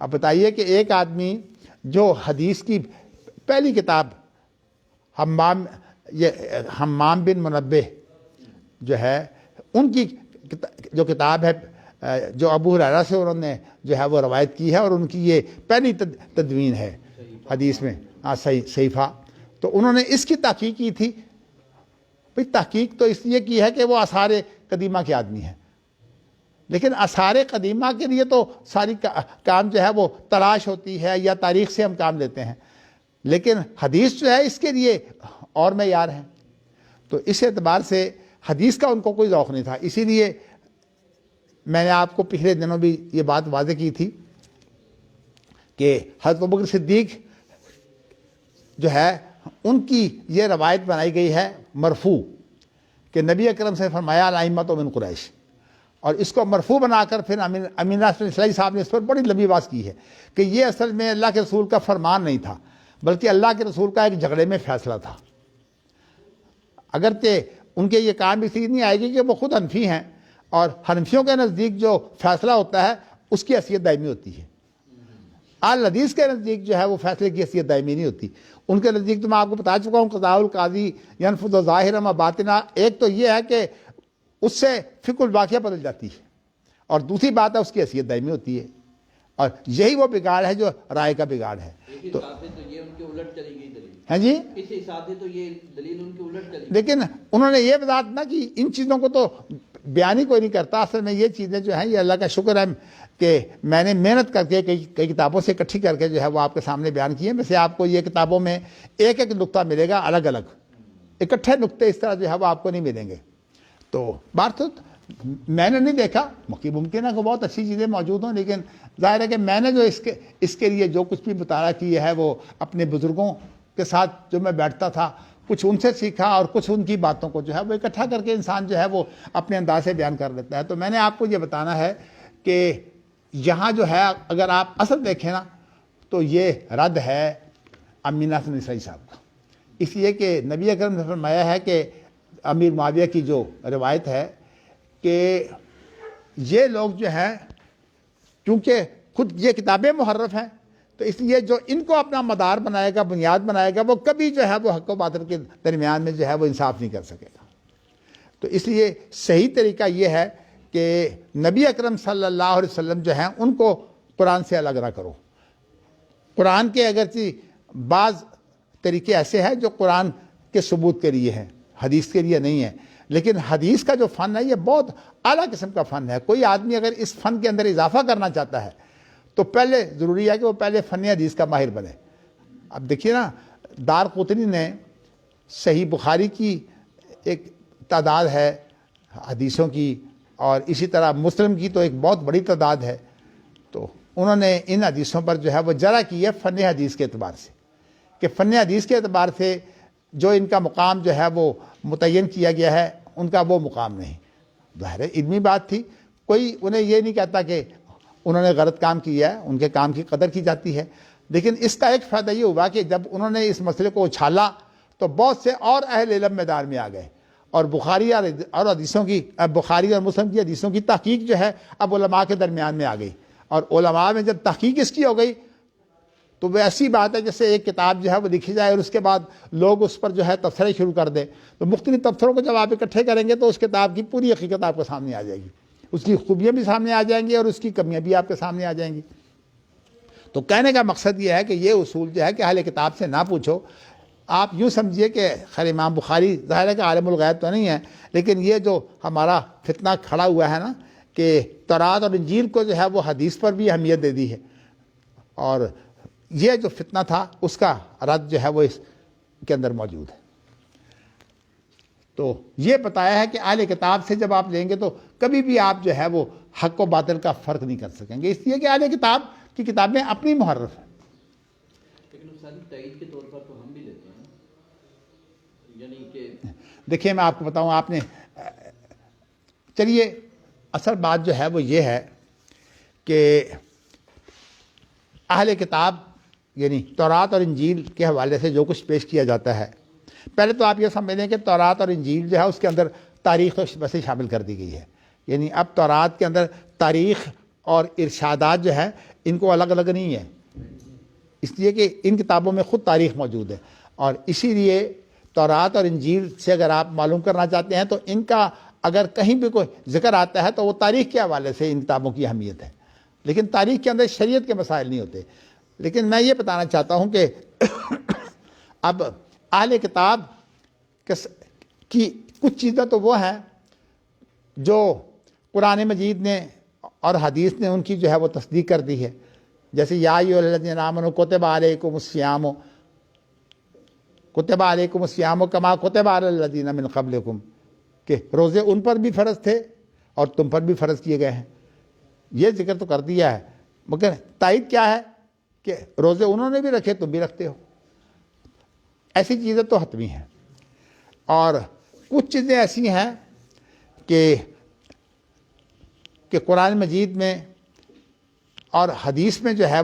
Speaker 1: اب بتائیے کہ ایک آدمی جو حدیث کی پہلی کتاب حمام بن منبہ جو ہے ان کی جو کتاب ہے جو ابو ہریرہ سے انہوں نے جو ہے وہ روایت کی ہے، اور ان کی یہ پہلی تدوین ہے حدیث میں صحیفہ. تو انہوں نے اس کی تحقیق کی تھی. بھئی تحقیق تو اس لیے کی ہے کہ وہ آثار قدیمہ کے آدمی ہیں، لیکن آثار قدیمہ کے لیے تو ساری کام جو ہے وہ تلاش ہوتی ہے یا تاریخ سے ہم کام لیتے ہیں، لیکن حدیث جو ہے اس کے لیے اور معیار ہیں. تو اس اعتبار سے حدیث کا ان کو کوئی ذوق نہیں تھا. اسی لیے میں نے آپ کو پچھلے دنوں بھی یہ بات واضح کی تھی کہ حضرت ابوبکر صدیق جو ہے ان کی یہ روایت بنائی گئی ہے مرفوع کہ نبی اکرم سے فرمایا الائمۃ من قریش، اور اس کو مرفوع بنا کر پھر امینہ حسن اسلائی صاحب نے اس پر بڑی لمبی بات کی ہے کہ یہ اصل میں اللہ کے رسول کا فرمان نہیں تھا بلکہ اللہ کے رسول کا ایک جھگڑے میں فیصلہ تھا. اگرچہ ان کے یہ کام اس لیے نہیں آئے گی کہ وہ خود حنفی ہیں، اور حنفیوں کے نزدیک جو فیصلہ ہوتا ہے اس کی حیثیت دائمی ہوتی ہے. اہل حدیث کے نزدیک جو ہے وہ فیصلے کی حیثیت دائمی نہیں ہوتی. ان کے نزدیک تو میں آپ کو بتا چکا ہوں قضاء القاضی ینفذ ظاہرا و باطنا. ایک تو یہ ہے کہ اس سے فقہ الواقعہ بدل جاتی ہے، اور دوسری بات ہے اس کی حیثیت دائمی ہوتی ہے، اور یہی وہ بگاڑ ہے جو رائے کا بگاڑ ہے. تو
Speaker 2: یہ ان کے الٹ چلی گئی دلیل.
Speaker 1: ہاں جی،
Speaker 2: اس حساب سے تو یہ دلیل ان کے الٹ چلی گئی.
Speaker 1: لیکن انہوں نے یہ وضاحت نہ کی، ان چیزوں کو تو بیان ہی کوئی نہیں کرتا. اصل میں یہ چیزیں جو ہیں یہ اللہ کا شکر ہے کہ میں نے محنت کر کے کئی کتابوں سے اکٹھی کر کے جو ہے وہ آپ کے سامنے بیان کی ہے. ویسے آپ کو یہ کتابوں میں ایک ایک نقطہ ملے گا الگ الگ، اکٹھے نقطے اس طرح جو ہے وہ آپ کو نہیں ملیں گے. تو بات تو میں نے نہیں دیکھا، ممکن ہے کہ بہت اچھی چیزیں موجود ہوں، لیکن ظاہر ہے کہ میں نے جو اس کے لیے جو کچھ بھی مطالعہ کیا ہے وہ اپنے بزرگوں کے ساتھ جو میں بیٹھتا تھا کچھ ان سے سیکھا، اور کچھ ان کی باتوں کو جو ہے وہ اکٹھا کر کے انسان جو ہے وہ اپنے انداز سے بیان کر لیتا ہے. تو میں نے آپ کو یہ بتانا ہے کہ یہاں جو ہے اگر آپ اصل دیکھیں نا تو یہ رد ہے امین حسن نسائی صاحب کا، اس لیے کہ نبی اکرم نے فرمایا ہے کہ امیر معاویہ کی جو روایت ہے کہ یہ لوگ جو ہیں کیونکہ خود یہ کتابیں محرف ہیں تو اس لیے جو ان کو اپنا مدار بنائے گا، بنیاد بنائے گا، وہ کبھی جو ہے وہ حق و باطل کے درمیان میں جو ہے وہ انصاف نہیں کر سکے گا. تو اس لیے صحیح طریقہ یہ ہے کہ نبی اکرم صلی اللہ علیہ وسلم جو ہیں ان کو قرآن سے الگ نہ کرو. قرآن کے اگرچہ بعض طریقے ایسے ہیں جو قرآن کے ثبوت کے لیے ہیں، حدیث کے لیے نہیں ہے، لیکن حدیث کا جو فن ہے یہ بہت اعلیٰ قسم کا فن ہے. کوئی آدمی اگر اس فن کے اندر اضافہ کرنا چاہتا ہے تو پہلے ضروری ہے کہ وہ پہلے فن حدیث کا ماہر بنے. اب دیکھیے نا، دارقطنی نے صحیح بخاری کی ایک تعداد ہے حدیثوں کی، اور اسی طرح مسلم کی تو ایک بہت بڑی تعداد ہے. تو انہوں نے ان حدیثوں پر جو ہے وہ جرح کی ہے فن حدیث کے اعتبار سے، کہ فن حدیث کے اعتبار سے جو ان کا مقام جو ہے وہ متعین کیا گیا ہے ان کا وہ مقام نہیں. ظاہر علمی بات تھی، کوئی انہیں یہ نہیں کہتا کہ انہوں نے غلط کام کیا ہے، ان کے کام کی قدر کی جاتی ہے. لیکن اس کا ایک فائدہ یہ ہوا کہ جب انہوں نے اس مسئلے کو اچھالا تو بہت سے اور اہل علم میدان میں آ گئے، اور بخاری اور حدیثوں کی، بخاری اور مسلم کی حدیثوں کی تحقیق جو ہے اب علماء کے درمیان میں آ گئی. اور علماء میں جب تحقیق اس کی ہو گئی تو وہ ایسی بات ہے جیسے ایک کتاب جو ہے وہ لکھی جائے اور اس کے بعد لوگ اس پر جو ہے تبصرے شروع کر دیں. تو مختلف تبصروں کو جب آپ اکٹھے کریں گے تو اس کتاب کی پوری حقیقت آپ کے سامنے آ جائے گی، اس کی خوبیاں بھی سامنے آ جائیں گی اور اس کی کمیاں بھی آپ کے سامنے آ جائیں گی. تو کہنے کا مقصد یہ ہے کہ یہ اصول جو ہے کہ اہل کتاب سے نہ پوچھو. آپ یوں سمجھیے کہ خیر امام بخاری ظاہر ہے کہ عالم الغیب تو نہیں ہے، لیکن یہ جو ہمارا فتنہ کھڑا ہوا ہے نا کہ تورات اور انجیل کو جو ہے وہ حدیث پر بھی اہمیت دے دی ہے، اور یہ جو فتنہ تھا اس کا رد جو ہے وہ اس کے اندر موجود ہے. تو یہ بتایا ہے کہ اہل کتاب سے جب آپ لیں گے تو کبھی بھی آپ جو ہے وہ حق و باطل کا فرق نہیں کر سکیں گے، اس لیے کہ اہل کتاب کی کتابیں اپنی محرف ہیں.
Speaker 2: لیکن استاد تائید کے طور پر تو ہم بھی لیتے ہیں، یعنی کہ
Speaker 1: دیکھیے میں آپ کو بتاؤں، آپ نے چلیے اصل بات جو ہے وہ یہ ہے کہ اہل کتاب یعنی تورات اور انجیل کے حوالے سے جو کچھ پیش کیا جاتا ہے، پہلے تو آپ یہ سمجھ لیں کہ تورات اور انجیل جو ہے اس کے اندر تاریخ ویسے شامل کر دی گئی ہے. یعنی اب تورات کے اندر تاریخ اور ارشادات جو ہے ان کو الگ الگ نہیں ہے، اس لیے کہ ان کتابوں میں خود تاریخ موجود ہے. اور اسی لیے تورات اور انجیل سے اگر آپ معلوم کرنا چاہتے ہیں تو ان کا اگر کہیں بھی کوئی ذکر آتا ہے تو وہ تاریخ کے حوالے سے ان کتابوں کی اہمیت ہے، لیکن تاریخ کے اندر شریعت کے مسائل نہیں ہوتے. لیکن میں یہ بتانا چاہتا ہوں کہ اب اہل کتاب کی کچھ چیزیں تو وہ ہیں جو قرآن مجید نے اور حدیث نے ان کی جو ہے وہ تصدیق کر دی ہے، جیسے یا ایھا الذین آمنوا کتب علیکم الصیام کما کتب علی الذین من قبلکم، کہ روزے ان پر بھی فرض تھے اور تم پر بھی فرض کیے گئے ہیں. یہ ذکر تو کر دیا ہے، مگر تائید کیا ہے کہ روزے انہوں نے بھی رکھے تم بھی رکھتے ہو. ایسی چیزیں تو حتمی ہیں. اور کچھ چیزیں ایسی ہیں کہ قرآن مجید میں اور حدیث میں جو ہے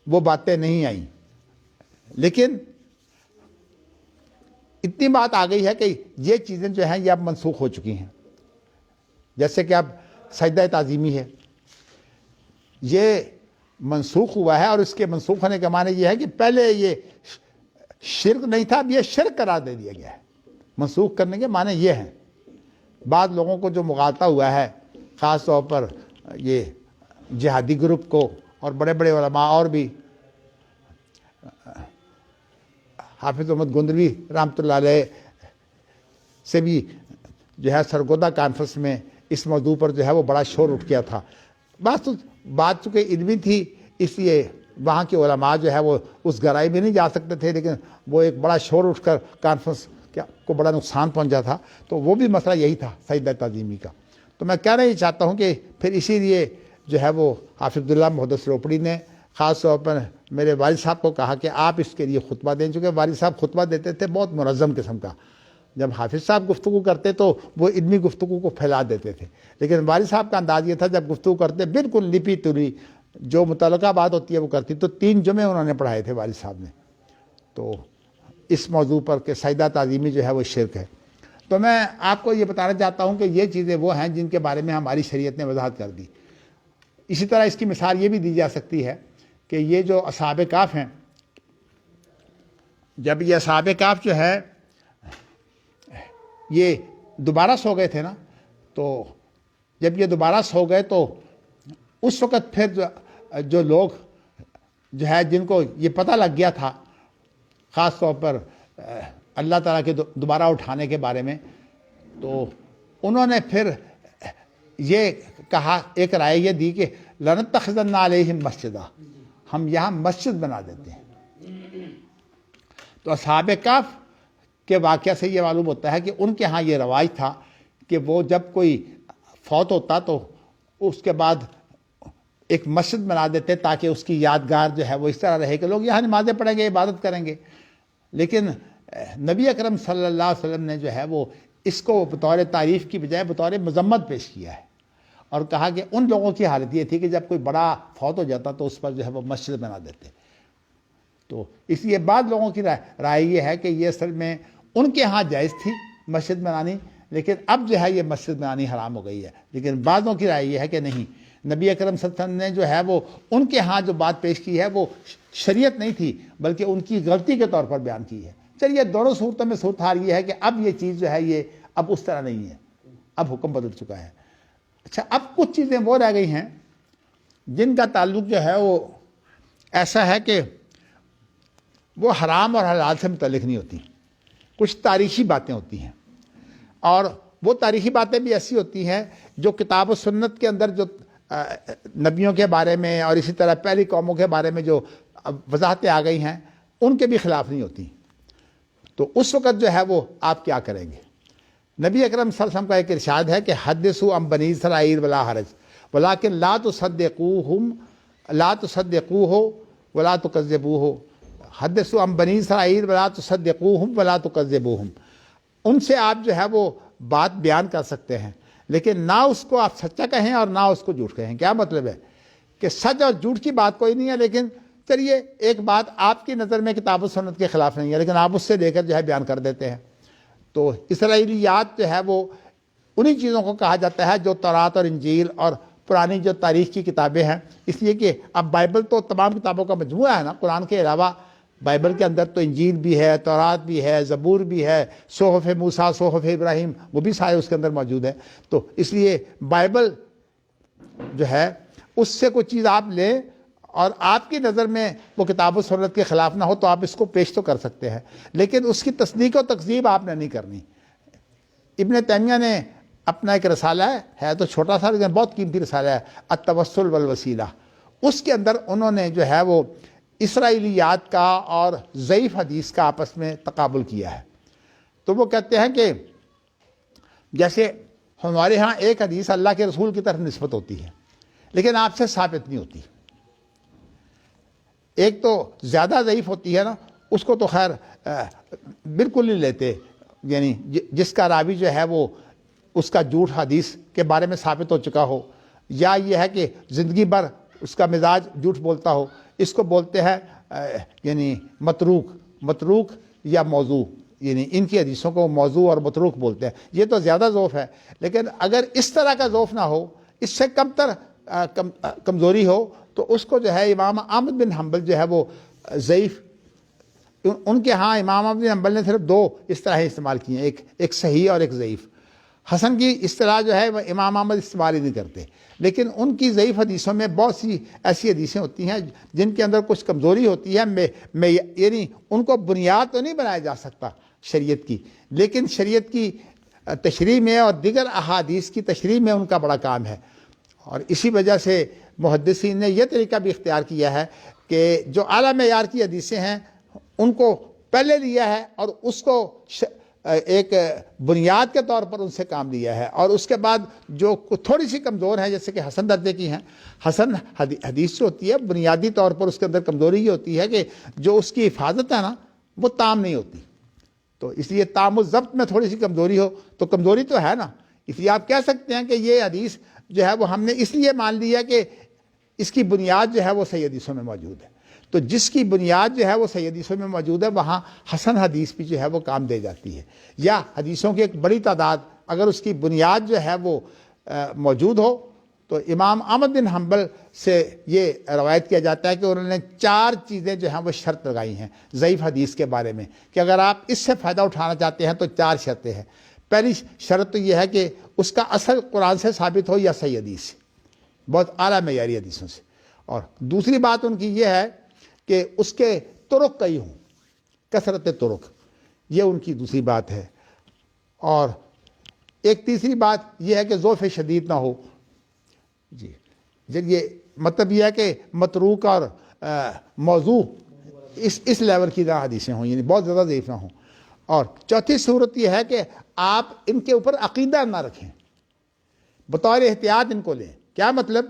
Speaker 1: وہ باتیں نہیں آئیں، لیکن اتنی بات آ گئی ہے کہ یہ چیزیں جو ہیں یہ اب منسوخ ہو چکی ہیں. جیسے کہ اب سجدہ تعظیمی ہے، یہ منسوخ ہوا ہے، اور اس کے منسوخ ہونے کا معنی یہ ہے کہ پہلے یہ شرک نہیں تھا، اب یہ شرک قرار دے دیا گیا ہے. منسوخ کرنے کے معنی یہ ہیں. بعض لوگوں کو جو مغالطہ ہوا ہے، خاص طور پر یہ جہادی گروپ کو اور بڑے بڑے علماء اور بھی، حافظ احمد گندروی رحمۃ اللہ علیہ سے بھی جو ہے سرگودا کانفرنس میں اس موضوع پر جو ہے وہ بڑا شور اٹھ گیا تھا. بات چونکہ علمی تھی اس لیے وہاں کے علماء جو ہے وہ اس گہرائی میں نہیں جا سکتے تھے، لیکن وہ ایک بڑا شور اٹھ کر کانفرنس کہ کو بڑا نقصان پہنچا تھا، تو وہ بھی مسئلہ یہی تھا سجدہ تعظیمی کا۔ تو میں کہنا یہ چاہتا ہوں کہ پھر اسی لیے جو ہے وہ حافظ عبداللہ محدث روپڑی نے خاص طور پر میرے والد صاحب کو کہا کہ آپ اس کے لیے خطبہ دیں، چونکہ والد صاحب خطبہ دیتے تھے بہت منظم قسم کا۔ جب حافظ صاحب گفتگو کرتے تو وہ علمی گفتگو کو پھیلا دیتے تھے، لیکن والد صاحب کا انداز یہ تھا جب گفتگو کرتے بالکل لپی تلی جو متعلقہ بات ہوتی ہے وہ کرتی۔ تو 3 جمعے انہوں نے پڑھائے تھے والد صاحب نے، تو اس موضوع پر کہ سجدہ تعظیمی جو ہے وہ شرک ہے۔ تو میں آپ کو یہ بتانا چاہتا ہوں کہ یہ چیزیں وہ ہیں جن کے بارے میں ہماری شریعت نے وضاحت کر دی۔ اسی طرح اس کی مثال یہ بھی دی جا سکتی ہے کہ یہ جو اصحاب کہف ہیں، جب یہ اصحاب کہف جو ہے یہ دوبارہ سو گئے تھے نا، تو جب یہ دوبارہ سو گئے تو اس وقت پھر جو لوگ جو ہے جن کو یہ پتہ لگ گیا تھا خاص طور پر اللہ تعالیٰ کے دوبارہ اٹھانے کے بارے میں، تو انہوں نے پھر یہ کہا، ایک رائے یہ دی کہ لَنَتَّخِذَنَّ عَلَيْهِمْ مَسْجِدًا، ہم یہاں مسجد بنا دیتے ہیں۔ تو اصحاب کہف کے واقعہ سے یہ معلوم ہوتا ہے کہ ان کے ہاں یہ رواج تھا کہ وہ جب کوئی فوت ہوتا تو اس کے بعد ایک مسجد بنا دیتے تاکہ اس کی یادگار جو ہے وہ اس طرح رہے کہ لوگ یہاں نمازیں پڑھیں گے، عبادت کریں گے۔ لیکن نبی اکرم صلی اللہ علیہ وسلم نے جو ہے وہ اس کو بطور تعریف کی بجائے بطور مذمت پیش کیا ہے، اور کہا کہ ان لوگوں کی حالت یہ تھی کہ جب کوئی بڑا فوت ہو جاتا تو اس پر جو ہے وہ مسجد بنا دیتے۔ تو اس لیے بعض لوگوں کی رائے یہ ہے کہ یہ اصل میں ان کے ہاں جائز تھی مسجد بنانی، لیکن اب جو ہے یہ مسجد بنانی حرام ہو گئی ہے۔ لیکن بعضوں کی رائے یہ ہے کہ نہیں، نبی اکرم صلی اللہ علیہ وسلم نے جو ہے وہ ان کے ہاں جو بات پیش کی ہے وہ شریعت نہیں تھی بلکہ ان کی غلطی کے طور پر بیان کی ہے۔ چلیے دونوں صورتوں میں صورتحال یہ ہے کہ اب یہ چیز جو ہے یہ اب اس طرح نہیں ہے، اب حکم بدل چکا ہے۔ اچھا، اب کچھ چیزیں وہ رہ گئی ہیں جن کا تعلق جو ہے وہ ایسا ہے کہ وہ حرام اور حلال سے متعلق نہیں ہوتی، کچھ تاریخی باتیں ہوتی ہیں، اور وہ تاریخی باتیں بھی ایسی ہوتی ہیں جو کتاب و سنت کے اندر جو نبیوں کے بارے میں اور اسی طرح پہلی قوموں کے بارے میں جو وضاحتیں آ گئی ہیں ان کے بھی خلاف نہیں ہوتی۔ تو اس وقت جو ہے وہ آپ کیا کریں گے؟ نبی اکرم صلی اللہ علیہ وسلم کا ایک ارشاد ہے کہ حدثوا عن بنی اسرائیل ولا حرج ولکن لا تصدقوه ولا تکذبوه، حدثوا عن بنی اسرائیل ولا تصدقوهم ولا تکذبوهم، ان سے آپ جو ہے وہ بات بیان کر سکتے ہیں لیکن نہ اس کو آپ سچا کہیں اور نہ اس کو جھوٹ کہیں۔ کیا مطلب ہے کہ سچ اور جھوٹ کی بات کوئی نہیں ہے، لیکن چلیے ایک بات آپ کی نظر میں کتاب و سنت کے خلاف نہیں ہے لیکن آپ اس سے لے کر جو ہے بیان کر دیتے ہیں۔ تو اسرائیلیات جو ہے وہ انہی چیزوں کو کہا جاتا ہے جو تورات اور انجیل اور پرانی جو تاریخ کی کتابیں ہیں، اس لیے کہ اب بائبل تو تمام کتابوں کا مجموعہ ہے نا، قرآن کے علاوہ بائبل کے اندر تو انجیل بھی ہے، تورات بھی ہے، زبور بھی ہے، صحف موسیٰ، صحف ابراہیم، وہ بھی سارے اس کے اندر موجود ہیں۔ تو اس لیے بائبل جو ہے اس سے کوئی چیز آپ لیں اور آپ کی نظر میں وہ کتاب و سنت کے خلاف نہ ہو تو آپ اس کو پیش تو کر سکتے ہیں، لیکن اس کی تصدیق و تکذیب آپ نے نہیں کرنی۔ ابن تیمیہ نے اپنا ایک رسالہ ہے تو چھوٹا سا لیکن بہت قیمتی رسالہ ہے، التوسل والوسیلہ، اس کے اندر انہوں نے جو ہے وہ اسرائیلیات کا اور ضعیف حدیث کا آپس میں تقابل کیا ہے۔ تو وہ کہتے ہیں کہ جیسے ہمارے ہاں ایک حدیث اللہ کے رسول کی طرف نسبت ہوتی ہے لیکن آپ سے ثابت نہیں ہوتی، ایک تو زیادہ ضعیف ہوتی ہے نا، اس کو تو خیر بالکل نہیں لیتے، یعنی جس کا راوی جو ہے وہ اس کا جھوٹ حدیث کے بارے میں ثابت ہو چکا ہو، یا یہ ہے کہ زندگی بھر اس کا مزاج جھوٹ بولتا ہو، اس کو بولتے ہیں یعنی متروک یا موضوع، یعنی ان کی حدیثوں کو موضوع اور متروک بولتے ہیں۔ یہ تو زیادہ ضعف ہے، لیکن اگر اس طرح کا ضعف نہ ہو، اس سے کم تر کمزوری ہو تو اس کو جو ہے امام احمد بن حنبل جو ہے وہ ضعیف، ان کے ہاں امام احمد بن حنبل نے صرف 2 اصطلاحیں استعمال کی ہیں، ایک صحیح اور ایک ضعیف۔ حسن کی اصطلاح جو ہے وہ امام احمد استعمال ہی نہیں کرتے، لیکن ان کی ضعیف حدیثوں میں بہت سی ایسی حدیثیں ہوتی ہیں جن کے اندر کچھ کمزوری ہوتی ہے، یعنی ان کو بنیاد تو نہیں بنایا جا سکتا شریعت کی، لیکن شریعت کی تشریح میں اور دیگر احادیث کی تشریح میں ان کا بڑا کام ہے۔ اور اسی وجہ سے محدثین نے یہ طریقہ بھی اختیار کیا ہے کہ جو اعلیٰ معیار کی حدیثیں ہیں ان کو پہلے لیا ہے اور اس کو ایک بنیاد کے طور پر ان سے کام لیا ہے، اور اس کے بعد جو تھوڑی سی کمزور ہیں جیسے کہ حسن درجے کی ہیں، حسن حدیث جو ہوتی ہے بنیادی طور پر اس کے اندر کمزوری یہ ہوتی ہے کہ جو اس کی حفاظت ہے نا وہ تام نہیں ہوتی، تو اس لیے تام و ضبط میں تھوڑی سی کمزوری ہو تو کمزوری تو ہے نا، اس لیے آپ کہہ سکتے ہیں کہ یہ حدیث جو ہے وہ ہم نے اس لیے مان لی ہے کہ اس کی بنیاد جو ہے وہ صحیح حدیثوں میں موجود ہے، تو جس کی بنیاد جو ہے وہ صحیح حدیثوں میں موجود ہے وہاں حسن حدیث بھی جو ہے وہ کام دے جاتی ہے، یا حدیثوں کی ایک بڑی تعداد اگر اس کی بنیاد جو ہے وہ موجود ہو تو امام احمد بن حنبل سے یہ روایت کیا جاتا ہے کہ انہوں نے 4 چیزیں جو ہیں وہ شرط لگائی ہیں ضعیف حدیث کے بارے میں کہ اگر آپ اس سے فائدہ اٹھانا چاہتے ہیں تو 4 شرطیں ہیں۔ پہلی شرط تو یہ ہے کہ اس کا اصل قرآن سے ثابت ہو یا صحیح حدیث سے، بہت اعلیٰ معیاری حدیثوں سے، اور دوسری بات ان کی یہ ہے کہ اس کے طرق کئی ہوں، کثرت طرق، یہ ان کی دوسری بات ہے، اور ایک تیسری بات یہ ہے کہ ضعف شدید نہ ہو، جی جب یہ مطلب یہ ہے کہ متروک اور موضوع اس لیول کی نہ حدیثیں ہوں، یعنی بہت زیادہ ضعیف نہ ہوں، اور چوتھی صورت یہ ہے کہ آپ ان کے اوپر عقیدہ نہ رکھیں، بطور احتیاط ان کو لیں۔ کیا مطلب؟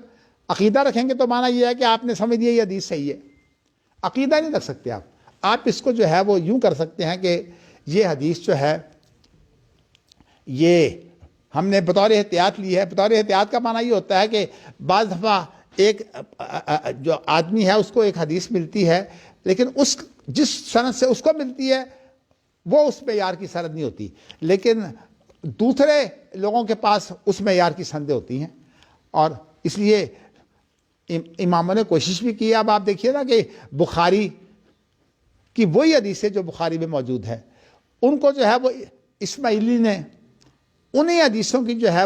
Speaker 1: عقیدہ رکھیں گے تو معنی یہ ہے کہ آپ نے سمجھ لیا یہ حدیث صحیح ہے، عقیدہ نہیں رکھ سکتے آپ اس کو جو ہے وہ یوں کر سکتے ہیں کہ یہ حدیث جو ہے یہ ہم نے بطور احتیاط لی ہے۔ بطور احتیاط کا معنی یہ ہوتا ہے کہ بعض دفعہ ایک جو آدمی ہے اس کو ایک حدیث ملتی ہے لیکن جس سند سے اس کو ملتی ہے وہ اس معیار کی سند نہیں ہوتی، لیکن دوسرے لوگوں کے پاس اس معیار کی سندیں ہوتی ہیں، اور اس لیے اماموں نے کوشش بھی کی۔ اب آپ دیکھیے نا کہ بخاری کی وہی حدیثیں جو بخاری میں موجود ہے ان کو جو ہے وہ اسماعیلی نے انہی حدیثوں کی جو ہے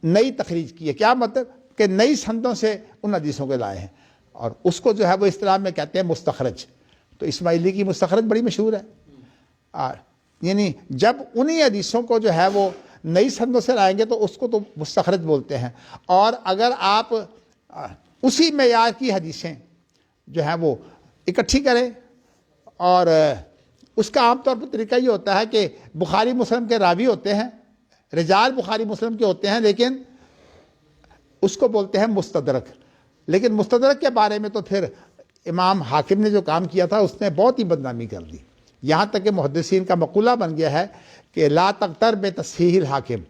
Speaker 1: نئی تخریج کی ہے۔ کیا مطلب؟ کہ نئی سندوں سے ان حدیثوں کو لائے ہیں، اور اس کو جو ہے وہ اصطلاح میں کہتے ہیں مستخرج۔ تو اسماعیلی کی مستخرج بڑی مشہور ہے، یعنی جب انہی حدیثوں کو جو ہے وہ نئی سندوں سے لائیں گے تو اس کو تو مستخرج بولتے ہیں، اور اگر آپ اسی معیار کی حدیثیں جو ہیں وہ اکٹھی کریں، اور اس کا عام طور پر طریقہ یہ ہوتا ہے کہ بخاری مسلم کے راوی ہوتے ہیں، رجال بخاری مسلم کے ہوتے ہیں، لیکن اس کو بولتے ہیں مستدرک۔ لیکن مستدرک کے بارے میں تو پھر امام حاکم نے جو کام کیا تھا اس نے بہت ہی بدنامی کر دی، یہاں تک کہ محدثین کا مقولہ بن گیا ہے کہ لا تغتر بتصحیح الحاکم،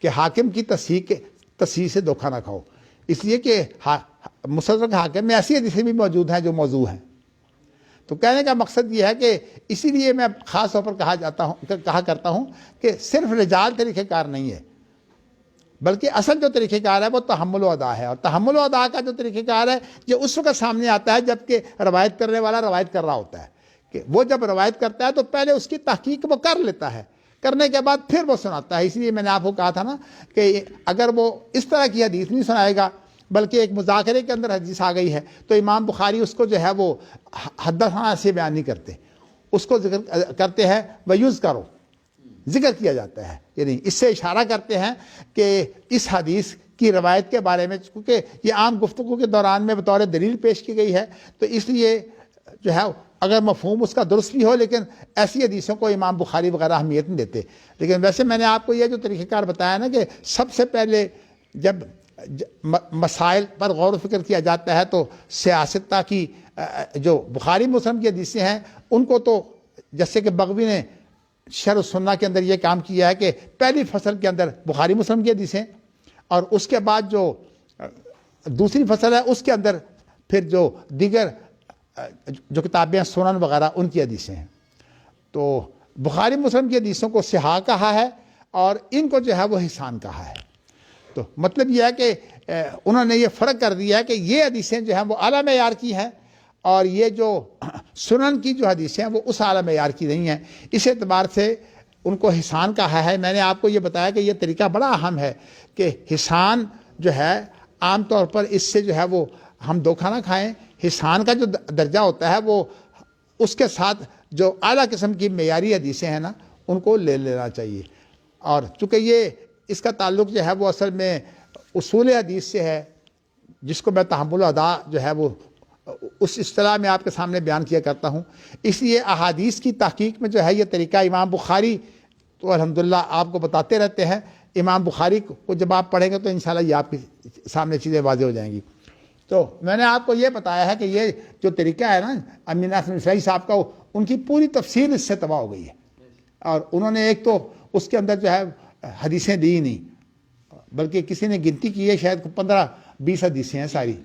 Speaker 1: کہ حاکم کی تصحیح سے دھوکہ نہ کھاؤ، اس لیے کہ مستدرک حاکم میں ایسی حدیثیں بھی موجود ہیں جو موضوع ہیں۔ تو کہنے کا مقصد یہ ہے کہ اسی لیے میں خاص طور پر کہا کرتا ہوں کہ صرف رجال طریقہ کار نہیں ہے، بلکہ اصل جو طریقہ کار ہے وہ تحمل و ادا ہے، اور تحمل و ادا کا جو طریقہ کار ہے یہ اس وقت سامنے آتا ہے جب کہ روایت کرنے والا روایت کر رہا ہوتا ہے، کہ وہ جب روایت کرتا ہے تو پہلے اس کی تحقیق وہ کر لیتا ہے، کرنے کے بعد پھر وہ سناتا ہے۔ اس لیے میں نے آپ کو کہا تھا نا کہ اگر وہ اس طرح کی حدیث نہیں سنائے گا بلکہ ایک مذاکرے کے اندر حدیث آ گئی ہے تو امام بخاری اس کو جو ہے وہ حدثنا سے بیان نہیں کرتے، اس کو ذکر کرتے ہیں ویوز کرو، ذکر کیا جاتا ہے، یعنی اس سے اشارہ کرتے ہیں کہ اس حدیث کی روایت کے بارے میں، کیونکہ یہ عام گفتگو کے دوران میں بطور دلیل پیش کی گئی ہے تو اس لیے جو ہے اگر مفہوم اس کا درست بھی ہو لیکن ایسی حدیثوں کو امام بخاری وغیرہ اہمیت نہیں دیتے۔ لیکن ویسے میں نے آپ کو یہ جو طریقہ کار بتایا نا کہ سب سے پہلے جب مسائل پر غور و فکر کیا جاتا ہے تو سیاستہ کی جو بخاری مسلم کی حدیثیں ہیں ان کو تو جیسے کہ بغوی نے شرح السنہ کے اندر یہ کام کیا ہے کہ پہلی فصل کے اندر بخاری مسلم کی حدیثیں، اور اس کے بعد جو دوسری فصل ہے اس کے اندر پھر جو دیگر جو کتابیں ہیں سنن وغیرہ ان کی حدیثیں ہیں۔ تو بخاری مسلم کی حدیثوں کو صحاح کہا ہے اور ان کو جو ہے وہ حسان کہا ہے۔ تو مطلب یہ ہے کہ انہوں نے یہ فرق کر دیا ہے کہ یہ حدیثیں جو ہیں وہ اعلیٰ معیار کی ہیں اور یہ جو سنن کی جو حدیثیں ہیں وہ اس اعلیٰ معیار کی نہیں ہیں، اس اعتبار سے ان کو حسان کہا ہے۔ میں نے آپ کو یہ بتایا کہ یہ طریقہ بڑا اہم ہے کہ حسان جو ہے عام طور پر اس سے جو ہے وہ ہم دھوکہ نہ کھائیں، حسان کا جو درجہ ہوتا ہے وہ اس کے ساتھ جو اعلیٰ قسم کی معیاری حدیثیں ہیں نا ان کو لے لینا چاہیے۔ اور چونکہ یہ اس کا تعلق جو ہے وہ اصل میں اصول حدیث سے ہے جس کو میں تحمل و ادا جو ہے وہ اس اصطلاح میں آپ کے سامنے بیان کیا کرتا ہوں. اس لیے احادیث کی تحقیق میں جو ہے یہ طریقہ امام بخاری تو الحمدللہ آپ کو بتاتے رہتے ہیں. امام بخاری کو جب آپ پڑھیں گے تو انشاءاللہ یہ آپ کے سامنے چیزیں واضح ہو جائیں گی. تو میں نے آپ کو یہ بتایا ہے کہ یہ جو طریقہ ہے نا امیر ناصر نسائی صاحب کا، ان کی پوری تفسیر اس سے تباہ ہو گئی ہے. اور انہوں نے ایک تو اس کے اندر جو ہے حدیثیں دی نہیں، بلکہ کسی نے گنتی کی ہے شاید 15-20 حدیثیں ہیں ساری.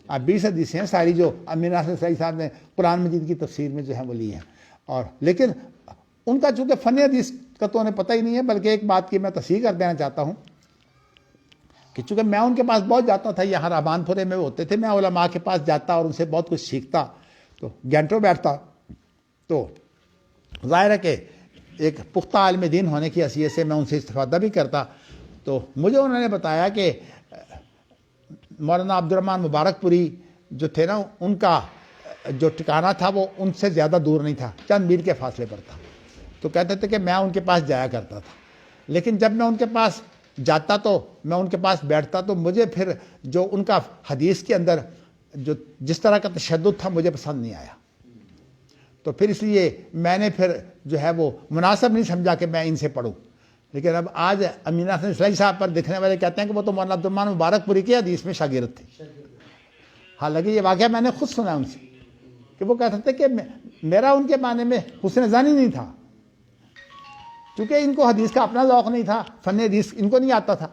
Speaker 1: 20 حدیثیں ہیں ساری جو امیر ناصر نسائی صاحب نے قرآن مجید کی تفسیر میں جو ہے وہ لی ہیں. اور لیکن ان کا چونکہ فن حدیث کا تو انہیں پتہ ہی نہیں ہے. بلکہ ایک بات کی میں تصحیح کر دینا چاہتا ہوں کہ چونکہ میں ان کے پاس بہت جاتا تھا، یہاں رحمان پورے میں ہوتے تھے، میں علماء کے پاس جاتا اور ان سے بہت کچھ سیکھتا، تو گھنٹوں بیٹھتا. تو ظاہر ہے کہ ایک پختہ عالم دین ہونے کی حیثیت سے میں ان سے استفادہ بھی کرتا. تو مجھے انہوں نے بتایا کہ مولانا عبدالرحمن مبارک پوری جو تھے نا، ان کا جو ٹھکانہ تھا وہ ان سے زیادہ دور نہیں تھا، چند میل کے فاصلے پر تھا. تو کہتے تھے کہ میں ان کے پاس جایا کرتا تھا، لیکن جب میں ان کے پاس جاتا تو میں ان کے پاس بیٹھتا تو مجھے پھر جو ان کا حدیث کے اندر جو جس طرح کا تشدد تھا مجھے پسند نہیں آیا. تو پھر اس لیے میں نے پھر جو ہے وہ مناسب نہیں سمجھا کہ میں ان سے پڑھوں. لیکن اب آج امیر ناصر نسائی صاحب پر دیکھنے والے کہتے ہیں کہ وہ تو مولانا عبدالرحمن مبارک پوری کے حدیث میں شاگرد تھے. حالانکہ یہ واقعہ میں نے خود سنا ان سے کہ وہ کہتے تھے کہ میرا ان کے معنی میں حسن ظنی نہیں تھا، کیونکہ ان کو حدیث کا اپنا ذوق نہیں تھا، فن حدیث ان کو نہیں آتا تھا،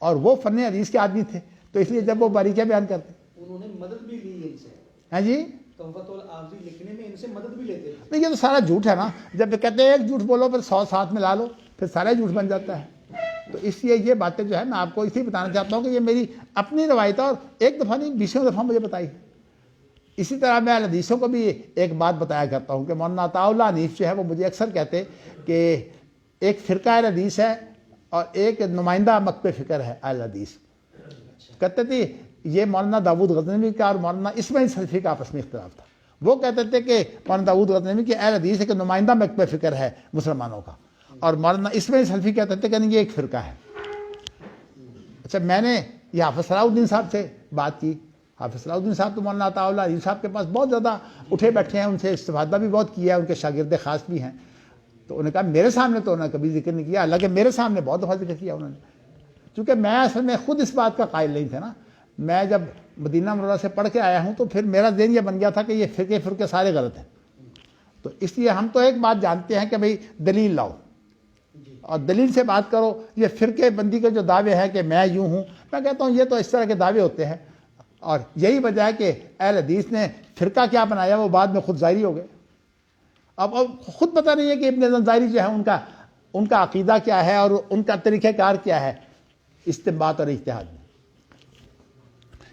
Speaker 1: اور وہ فن حدیث کے آدمی تھے. تو اس لیے جب وہ باریکیاں بیان کرتے،
Speaker 3: انہوں نے مدد بھی لی ان سے.
Speaker 1: ہاں جی،
Speaker 3: تحفۃ العارضی لکھنے میں ان سے مدد بھی لیتے تھے.
Speaker 1: نہیں، یہ تو سارا جھوٹ ہے نا. جب کہتے ہیں ایک جھوٹ بولو پھر 100 ساتھ میں لا لو، پھر سارا جھوٹ بن جاتا ہے. تو اس لیے یہ باتیں جو ہے میں آپ کو اسی بتانا چاہتا ہوں کہ یہ میری اپنی روایت ہے، اور ایک دفعہ نہیں 20 دفعہ مجھے بتائی. اسی طرح میں حدیثوں کو بھی ایک بات بتایا کرتا ہوں کہ مولانا عطاء اللہ حنیف جو ہے وہ مجھے اکثر کہتے کہ ایک فرقہ اہل حدیث ہے اور ایک نمائندہ مکتب فکر ہے اہل حدیث. کہتے تھے یہ مولانا داود غزنوی کا اور مولانا اسماعیل سلفی کا آپس میں اختلاف تھا. وہ کہتے تھے کہ مولانا داود غزنوی کی اہل حدیث ہے کہ نمائندہ مکتب فکر ہے مسلمانوں کا، اور مولانا اسماعیل سلفی کہتے تھے کہ نہیں، یہ ایک فرقہ ہے. اچھا، میں نے یہ حافظ صلاح الدین صاحب سے بات کی. حافظ صلاح الدین صاحب تو مولانا عطاء اللہ علی صاحب کے پاس بہت زیادہ اٹھے بیٹھے ہیں، ان سے استفادہ بھی بہت کیا ہے، ان کے شاگرد خاص بھی ہیں. تو انہوں نے کہا میرے سامنے تو انہوں نے کبھی ذکر نہیں کیا، حالانکہ میرے سامنے بہت دفعہ ذکر کیا انہوں نے. چونکہ میں اصل میں خود اس بات کا قائل نہیں تھا نا. میں جب مدینہ منورہ سے پڑھ کے آیا ہوں تو پھر میرا ذہن یہ بن گیا تھا کہ یہ فرقے سارے غلط ہیں. تو اس لیے ہم تو ایک بات جانتے ہیں کہ بھئی دلیل لاؤ اور دلیل سے بات کرو. یہ فرقے بندی کے جو دعوے ہیں کہ میں یوں ہوں، میں کہتا ہوں یہ تو اس طرح کے دعوے ہوتے ہیں، اور یہی وجہ ہے کہ اہل حدیث نے فرقہ کیا بنایا وہ بعد میں خود ظاہری ہو گئے. اب خود پتہ نہیں ہے کہ ابن زنجانی جو ہے ان کا عقیدہ کیا ہے اور ان کا طریقہ کار کیا ہے استنباط اور اجتہاد میں.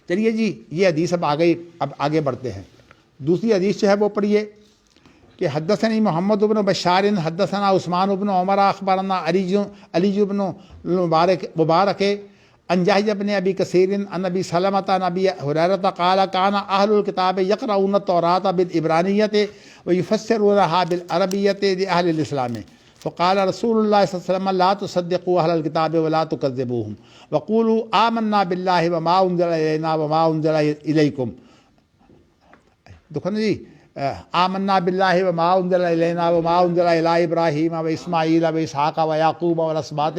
Speaker 1: چلیے جی، یہ حدیث اب آگے بڑھتے ہیں. دوسری حدیث جو ہے وہ پڑھیے کہ حدثنی محمد بن بشار حدثنا عثمان بن عمر اخبرنا علی بن مبارک عن جاہج بن ابی کثیر عن ابی سلمۃ عن ابی ہریرہ قال کان اہل الکتاب یقرؤون التوراۃ بالعبرانیۃ ویفسرونها بالعربیۃ لاہل الاسلام. فقال رسول اللہ صلی اللہ علیہ وسلم لا تصدقوا اہل الکتاب ولا تکذبوهم وقولوا آمنا باللہ وما انزل الینا وما انزل الیکم. دیکھو نا جی، آمنا باللہ وما انزل الینا وما انزل الی ابراہیم واسماعیل واسحاق ویعقوب والاسباط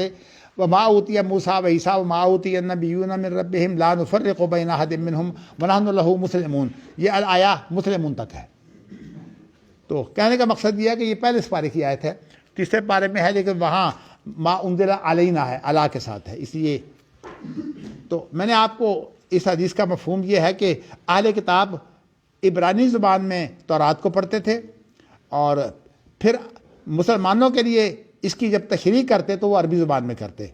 Speaker 1: وما اوتی موسیٰ وعیسیٰ وما اوتی النبیون من ربہم لا نفرق بین احد منہم ونحن لہ مسلمون. یہ آیا مسلمون تک ہے. تو کہنے کا مقصد یہ ہے کہ یہ پہلے سپارے کی آیت ہے، تیسرے پارے میں ہے، لیکن وہاں ما انزل علینا ہے، علی کے ساتھ ہے. اس لیے تو میں نے آپ کو اس حدیث کا مفہوم یہ ہے کہ اہل کتاب عبرانی زبان میں تورات کو پڑھتے تھے، اور پھر مسلمانوں کے لیے اس کی جب تشریح کرتے تو وہ عربی زبان میں کرتے.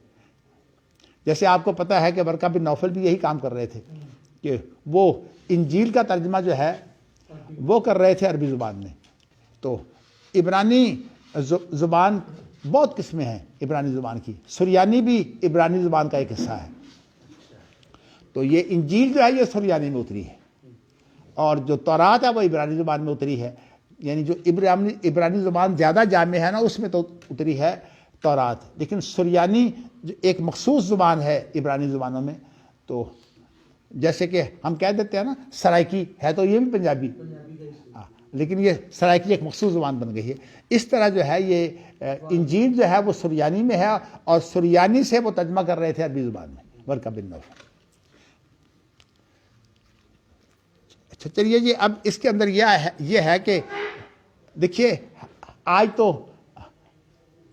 Speaker 1: جیسے آپ کو پتہ ہے کہ ورقہ بن نوفل بھی یہی کام کر رہے تھے کہ وہ انجیل کا ترجمہ جو ہے وہ کر رہے تھے عربی زبان میں. تو عبرانی زبان بہت قسمیں ہیں عبرانی زبان کی. سریانی بھی عبرانی زبان کا ایک حصہ ہے. تو یہ انجیل جو ہے یہ سریانی میں اتری ہے، اور جو تورات ہے وہ عبرانی زبان میں اتری ہے. یعنی جو عبرانی زبان زیادہ جامع ہے نا اس میں تو اتری ہے تورات. لیکن سریانی جو ایک مخصوص زبان ہے عبرانی زبانوں میں، تو جیسے کہ ہم کہہ دیتے ہیں نا سرائکی ہے تو یہ بھی پنجابی، لیکن یہ سرائکی ایک مخصوص زبان بن گئی ہے. اس طرح جو ہے یہ انجیل جو ہے وہ سریانی میں ہے اور سریانی سے وہ ترجمہ کر رہے تھے عربی زبان میں. ورقہ بن نوفل. اچھا چلیے جی، اب اس کے اندر یہ ہے کہ دیکھیے آج تو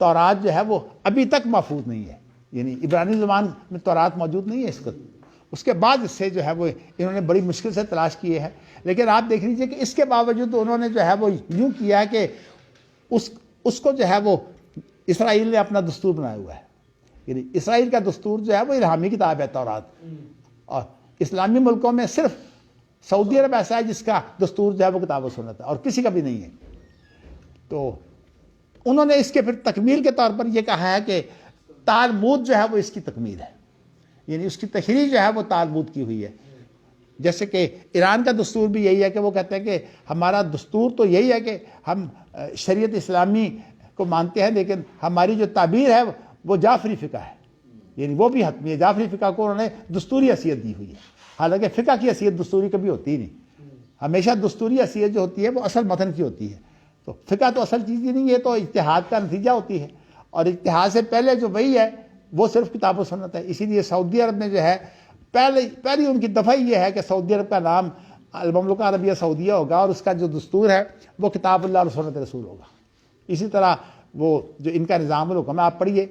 Speaker 1: تورات جو ہے وہ ابھی تک محفوظ نہیں ہے، یعنی عبرانی زبان میں تورات موجود نہیں ہے. اس کے بعد اس سے جو ہے وہ انہوں نے بڑی مشکل سے تلاش کیے ہیں. لیکن آپ دیکھ لیجئے کہ اس کے باوجود انہوں نے جو ہے وہ یوں کیا ہے کہ اس کو جو ہے وہ اسرائیل نے اپنا دستور بنایا ہوا ہے. یعنی اسرائیل کا دستور جو ہے وہ الہامی کتاب ہے تورات، اور اسلامی ملکوں میں صرف سعودی عرب ایسا ہے جس کا دستور جو ہے وہ کتاب و سنت ہے اور کسی کا بھی نہیں ہے. تو انہوں نے اس کے پھر تکمیل کے طور پر یہ کہا ہے کہ تالمود جو ہے وہ اس کی تکمیل ہے، یعنی اس کی تشریح جو ہے وہ تالمود کی ہوئی ہے. جیسے کہ ایران کا دستور بھی یہی ہے کہ وہ کہتے ہیں کہ ہمارا دستور تو یہی ہے کہ ہم شریعت اسلامی کو مانتے ہیں، لیکن ہماری جو تعبیر ہے وہ جعفری فقہ ہے، یعنی وہ بھی حتمی ہے. جعفری فقہ کو انہوں نے دستوری حیثیت دی ہوئی ہے، حالانکہ فقہ کی حیثیت دستوری کبھی ہوتی ہی نہیں. ہمیشہ دستوری حیثیت جو ہوتی ہے وہ اصل متن کی ہوتی ہے. تو فقہ تو اصل چیز ہی نہیں ہے، تو اجتہاد کا نتیجہ ہوتی ہے، اور اجتہاد سے پہلے جو وہی ہے وہ صرف کتاب و سنت ہے. اسی لیے سعودی عرب میں جو ہے پہلی ان کی دفعہ یہ ہے کہ سعودی عرب کا نام المملکہ عربیہ سعودیہ ہوگا، اور اس کا جو دستور ہے وہ کتاب اللہ اور سنت رسول ہوگا. اسی طرح وہ جو ان کا نظام الحکم ہے آپ پڑھیے،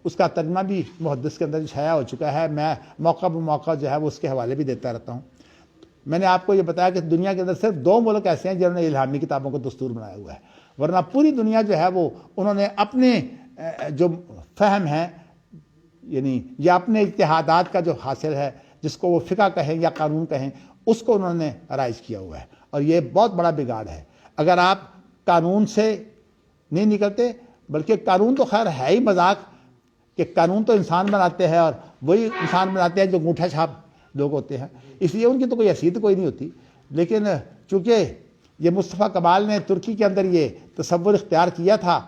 Speaker 1: اس کا ترجمہ بھی محدث کے اندر شائع ہو چکا ہے. میں موقع بموقع جو ہے وہ اس کے حوالے بھی دیتا رہتا ہوں. میں نے آپ کو یہ بتایا کہ دنیا کے اندر صرف 2 ملک ایسے ہیں جنہوں نے الہامی کتابوں کو دستور بنایا ہوا ہے، ورنہ پوری دنیا جو ہے وہ انہوں نے اپنے جو فہم ہے، یعنی یا اپنے اجتہادات کا جو حاصل ہے، جس کو وہ فقہ کہیں یا قانون کہیں، اس کو انہوں نے رائج کیا ہوا ہے. اور یہ بہت بڑا بگاڑ ہے. اگر آپ قانون سے نہیں نکلتے، بلکہ قانون تو خیر ہے ہی مذاق، کہ قانون تو انسان بناتے ہیں اور وہی انسان بناتے ہیں جو انگوٹھا چھاپ لوگ ہوتے ہیں، اس لیے ان کی تو کوئی حیثیت کوئی نہیں ہوتی. لیکن چونکہ یہ مصطفیٰ کمال نے ترکی کے اندر یہ تصور اختیار کیا تھا،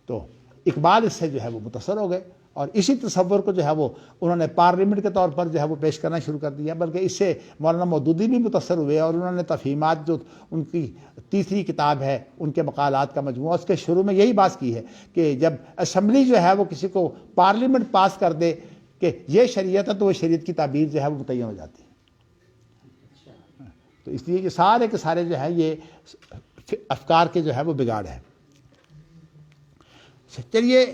Speaker 1: تو اقبال اس سے جو ہے وہ متاثر ہو گئے، اور اسی تصور کو جو ہے وہ انہوں نے پارلیمنٹ کے طور پر جو ہے وہ پیش کرنا شروع کر دیا. بلکہ اس سے مولانا مودودی بھی متاثر ہوئے، اور انہوں نے تفہیمات جو ان کی تیسری کتاب ہے ان کے مقالات کا مجموعہ، اس کے شروع میں یہی بات کی ہے کہ جب اسمبلی جو ہے وہ کسی کو پارلیمنٹ پاس کر دے کہ یہ شریعت ہے، تو وہ شریعت کی تعبیر جو ہے وہ متعین ہو جاتی ہے. تو اس لیے یہ سارے کے سارے جو ہے یہ افکار کے جو ہے وہ بگاڑ ہے. چلیے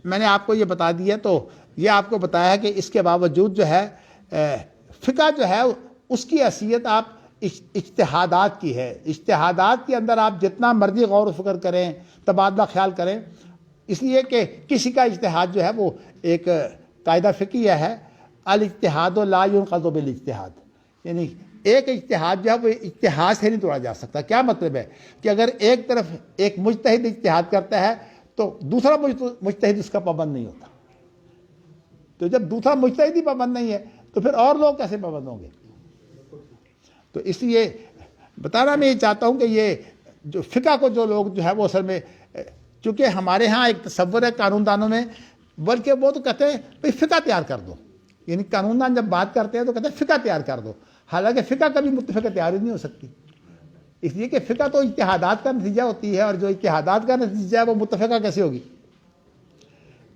Speaker 1: میں نے آپ کو یہ بتا دیا، تو یہ آپ کو بتایا کہ اس کے باوجود جو ہے فقہ جو ہے اس کی حیثیت آپ اجتہادات کی ہے. اجتہادات کے اندر آپ جتنا مرضی غور و فکر کریں، تبادلہ خیال کریں، اس لیے کہ کسی کا اجتہاد جو ہے وہ ایک قاعدہ فقہیہ ہے، الاجتہاد لا ينقض بالاجتہاد، یعنی ایک اجتہاد جو ہے وہ اجتہاد سے نہیں توڑا جا سکتا. کیا مطلب ہے کہ اگر ایک طرف ایک مجتہد اجتہاد کرتا ہے تو دوسرا مجتہد اس کا پابند نہیں ہوتا. تو جب دوسرا مجتہد ہی پابند نہیں ہے تو پھر اور لوگ کیسے پابند ہوں گے؟ تو اس لیے بتانا میں یہ چاہتا ہوں کہ یہ جو فقہ کو جو لوگ جو ہے وہ اصل میں، چونکہ ہمارے ہاں ایک تصور ہے قانون دانوں میں، بلکہ وہ تو کہتے ہیں بھائی فقہ تیار کر دو، یعنی قانون دان جب بات کرتے ہیں تو کہتے ہیں فقہ تیار کر دو. حالانکہ فقہ کبھی متفقہ تیار ہی نہیں ہو سکتی، اس لیے کہ فقہ تو اجتہادات کا نتیجہ ہوتی ہے، اور جو اجتہادات کا نتیجہ ہے وہ متفقہ کیسے ہوگی؟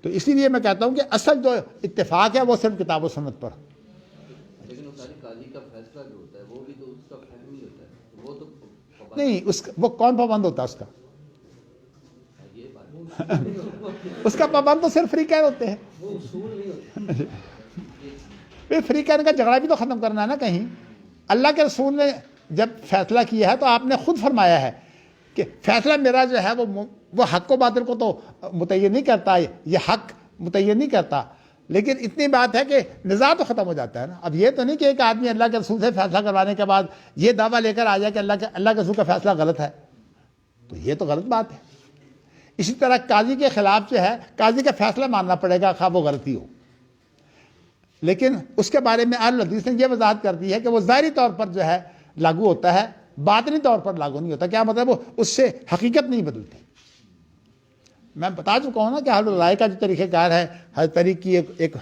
Speaker 1: تو اسی لیے میں کہتا ہوں کہ اصل جو اتفاق ہے وہ صرف کتاب و سنت پر.
Speaker 2: لیکن وہ ساری قاضی کا فیصلہ جو ہوتا ہے وہ بھی تو اس کا فہم ہی ہوتا ہے، وہ تو
Speaker 1: نہیں، وہ کون پابند ہوتا ہے اس کا؟
Speaker 2: یہ بات
Speaker 1: اس کا پابند تو صرف فریقین ہوتے ہیں.
Speaker 3: وہ اصول نہیں ہوتے.
Speaker 1: فریقین کا جھگڑا بھی تو ختم کرنا ہے نا کہیں. اللہ کے رسول نے جب فیصلہ کیا ہے تو آپ نے خود فرمایا ہے کہ فیصلہ میرا جو ہے وہ حق و باطل کو تو متعین نہیں کرتا، یہ حق متعین نہیں کرتا، لیکن اتنی بات ہے کہ نزاع تو ختم ہو جاتا ہے نا. اب یہ تو نہیں کہ ایک آدمی اللہ کے رسول سے فیصلہ کروانے کے بعد یہ دعویٰ لے کر آ جائے کہ اللہ کے رسول کا فیصلہ غلط ہے، تو یہ تو غلط بات ہے. اسی طرح قاضی کے خلاف جو ہے قاضی کا فیصلہ ماننا پڑے گا خواہ وہ غلطی ہو، لیکن اس کے بارے میں اہل حدیث نے یہ وضاحت کر دی ہے کہ وہ ظاہری طور پر جو ہے لاگو ہوتا ہے، باطنی طور پر لاگو نہیں ہوتا. کیا مطلب؟ وہ اس سے حقیقت نہیں بدلتی. میں بتا چکا ہوں نا کہ اہل رائے کا جو طریقہ کار ہے، ہر طریق کی ایک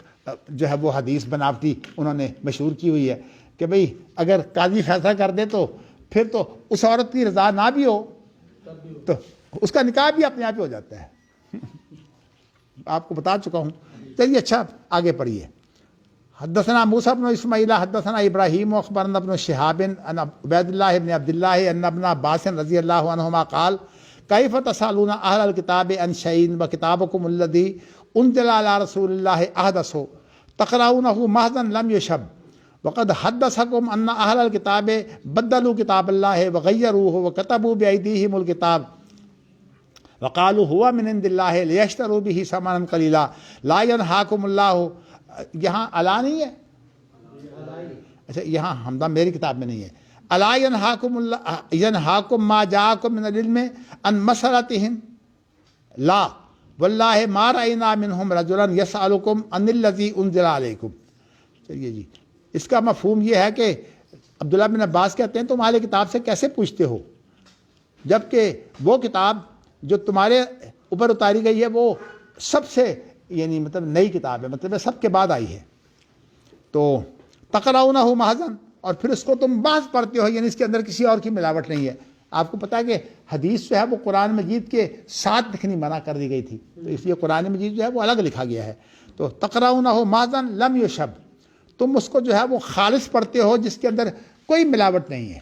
Speaker 1: جو ہے وہ حدیث بناوٹی انہوں نے مشہور کی ہوئی ہے کہ بھئی اگر قاضی فیصلہ کر دے تو پھر تو اس عورت کی رضا نہ بھی ہو تو اس کا نکاح بھی اپنے آپ ہی ہو جاتا ہے. آپ کو بتا چکا ہوں. چلیے اچھا آگے پڑھیے. حدثنا موسیٰ بن اسماعیل حدثنا ابراہیم اخبرنا ابن شہاب عن عبید اللہ بن عبد اللہ ان ابن عباس رضی اللہ عنہما قال کیف تسالون اہل الکتاب عن شیء وکتابکم الذی انزل علی رسول اللہ احدث تقرؤونہ محضا لم یشب وقد حدثکم ان اہل الکتاب بدلوا کتاب اللہ وغیروہ وکتبوا بایدیہم الکتاب وقالوا هو من عند اللہ لیشتروا به ثمنا قلیلا لا ینہاکم اللہ. یہاں الا نہیں ہے, اچھا یہاں حمدہ میری کتاب میں نہیں ہے. الا ینہاکم اللہ ینہاکم ما جاءکم من العلم عن مسألتہم لا واللہ ما رأینا منہم رجلا یسألکم عن الذی انزل علیکم. چلیے جی, اس کا مفہوم یہ ہے کہ عبداللہ بن عباس کہتے ہیں تم اہل کتاب سے کیسے پوچھتے ہو جبکہ وہ کتاب جو تمہارے اوپر اتاری گئی ہے وہ سب سے یعنی مطلب نئی کتاب ہے, مطلب سب کے بعد آئی ہے. تو تقرؤونہ محضاً, اور پھر اس کو تم محض پڑھتے ہو, یعنی اس کے اندر کسی اور کی ملاوٹ نہیں ہے. آپ کو پتہ ہے کہ حدیث جو ہے وہ قرآن مجید کے ساتھ لکھنی منع کر دی گئی تھی, تو اس لیے قرآن مجید جو ہے وہ الگ لکھا گیا ہے. تو تقرؤونہ محضاً لم یشب, تم اس کو جو ہے وہ خالص پڑھتے ہو جس کے اندر کوئی ملاوٹ نہیں ہے,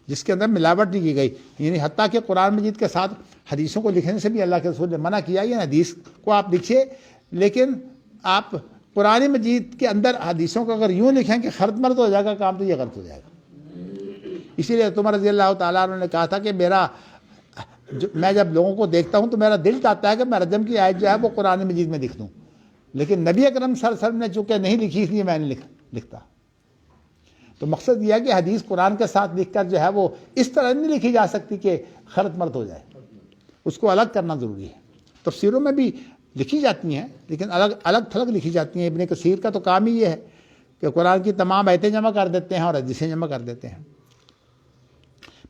Speaker 1: جس کے اندر ملاوٹ نہیں کی گئی. یعنی حتیٰ کہ قرآن مجید کے ساتھ حدیثوں کو لکھنے سے بھی اللہ کے رسول نے منع کیا. یہ حدیث کو آپ لکھیے, لیکن آپ قرآن مجید کے اندر حدیثوں کو اگر یوں لکھیں کہ خرد مرد ہو جائے گا کام, تو یہ غلط ہو جائے گا. اسی لیے عمر رضی اللہ تعالیٰ عنہ نے کہا تھا کہ میں جب لوگوں کو دیکھتا ہوں تو میرا دل چاہتا ہے کہ میں رجم کی آیت جو ہے وہ قرآن مجید میں لکھ دوں, لیکن نبی اکرم صلی اللہ علیہ وسلم نے چونکہ نہیں لکھی اس لیے میں نہیں لکھتا. تو مقصد یہ ہے کہ حدیث قرآن کے ساتھ لکھ کر جو ہے وہ اس طرح نہیں لکھی جا سکتی کہ خرد مرد ہو جائے, اس کو الگ کرنا ضروری ہے. تفسیروں میں بھی لکھی جاتی ہیں لیکن الگ تھلگ لکھی جاتی ہیں. ابن کثیر کا تو کام ہی یہ ہے کہ قرآن کی تمام آیتیں جمع کر دیتے ہیں اور حدیثیں جمع کر دیتے ہیں.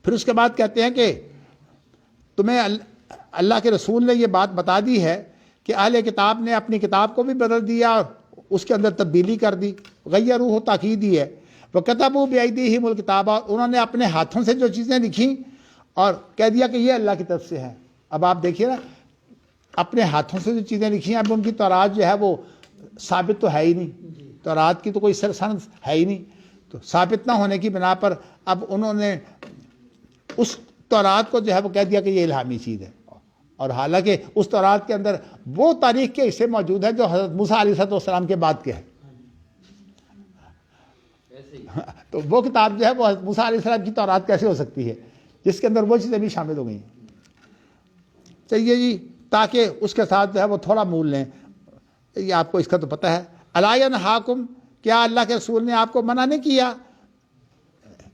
Speaker 1: پھر اس کے بعد کہتے ہیں کہ تمہیں اللہ کے رسول نے یہ بات بتا دی ہے کہ اہل کتاب نے اپنی کتاب کو بھی بدل دیا اور اس کے اندر تبدیلی کر دی. غیروا تاکید ہی ہے. وَكَتَبُوا بِأَيْدِيهِمُ الْكِتَابَ, انہوں نے اپنے ہاتھوں سے جو چیزیں لکھیں اور کہہ دیا کہ یہ اللہ کی طرف سے ہے. اب آپ دیکھیے نا, اپنے ہاتھوں سے جو چیزیں لکھی ہیں, اب ان کی تورات جو ہے وہ ثابت تو ہے ہی نہیں, تورات کی تو کوئی سند ہے ہی نہیں. تو ثابت نہ ہونے کی بنا پر اب انہوں نے اس تورات کو جو ہے وہ کہہ دیا کہ یہ الہامی چیز ہے, اور حالانکہ اس تورات کے اندر وہ تاریخ کے حصے موجود ہیں جو حضرت موسیٰ علیہ السلام کے بعد کے ہیں. تو وہ کتاب جو ہے وہ حضرت موسیٰ علیہ السلام کی تورات کیسے ہو سکتی ہے جس کے اندر وہ چیزیں بھی شامل ہو گئی ہیں. چلیے جی, تاکہ اس کے ساتھ جو ہے وہ تھوڑا مول لیں. یہ آپ کو اس کا تو پتہ ہے. الا ینہاکم, کیا اللہ کے رسول نے آپ کو منع نہیں کیا؟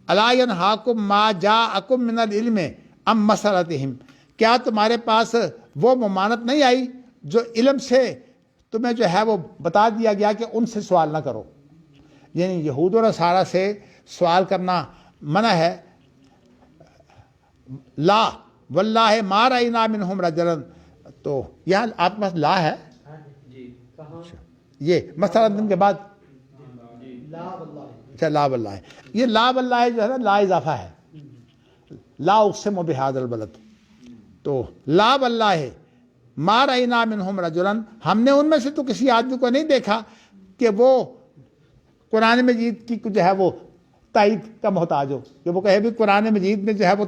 Speaker 1: الا ینہاکم ما جاءکم من العلم عن مسألتہم, کیا تمہارے پاس وہ ممانعت نہیں آئی جو علم سے تمہیں جو ہے وہ بتا دیا گیا کہ ان سے سوال نہ کرو. یعنی یہود و نصارہ سے سوال کرنا منع ہے. لا واللہ ما رأینا منہم رجلا, تو یہاں آپ کے پاس لا ہے, یہ مسئلہ کے بعد اچھا لا واللہ, یہ لا واللہ جو ہے نا لا اضافہ ہے. لا اقسم بہذا البلد, تو لا واللہ ما رأینا منہم رجلا, ہم نے ان میں سے تو کسی آدمی کو نہیں دیکھا کہ وہ قرآن مجید کی جو ہے وہ تائید کا محتاج ہو, کہ وہ کہے بھی قرآن مجید میں جو ہے وہ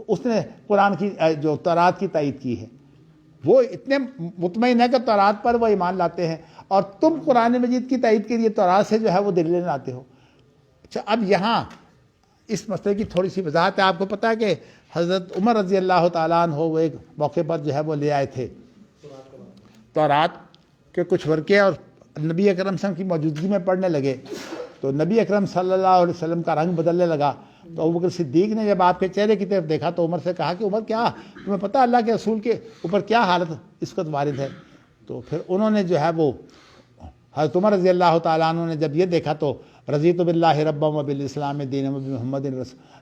Speaker 1: اس نے قرآن کی جو تورات کی تائید کی ہے. وہ اتنے مطمئن ہے کہ تورات پر وہ ایمان لاتے ہیں, اور تم قرآن مجید کی تائید کے لیے تورات سے جو ہے وہ دلیلیں لاتے ہو. اچھا, اب یہاں اس مسئلے کی تھوڑی سی وضاحت ہے. آپ کو پتہ ہے کہ حضرت عمر رضی اللہ تعالیٰ عنہ وہ ایک موقع پر جو ہے وہ لے آئے تھے تورات کے کچھ ورقے, اور نبی اکرم صلی اللہ علیہ وسلم کی موجودگی میں پڑھنے لگے. تو نبی اکرم صلی اللہ علیہ وسلم کا رنگ بدلنے لگا. تو ابوبکر صدیق نے جب آپ کے چہرے کی طرف دیکھا تو عمر سے کہا کہ عمر کیا تمہیں پتہ اللہ کے رسول کے اوپر کیا حالت اس وقت وارد ہے؟ تو پھر انہوں نے جو ہے وہ حضرت عمر رضی اللہ تعالیٰ عنہ نے جب یہ دیکھا تو رضیت باللہ ربا وبالاسلام دین وبمحمد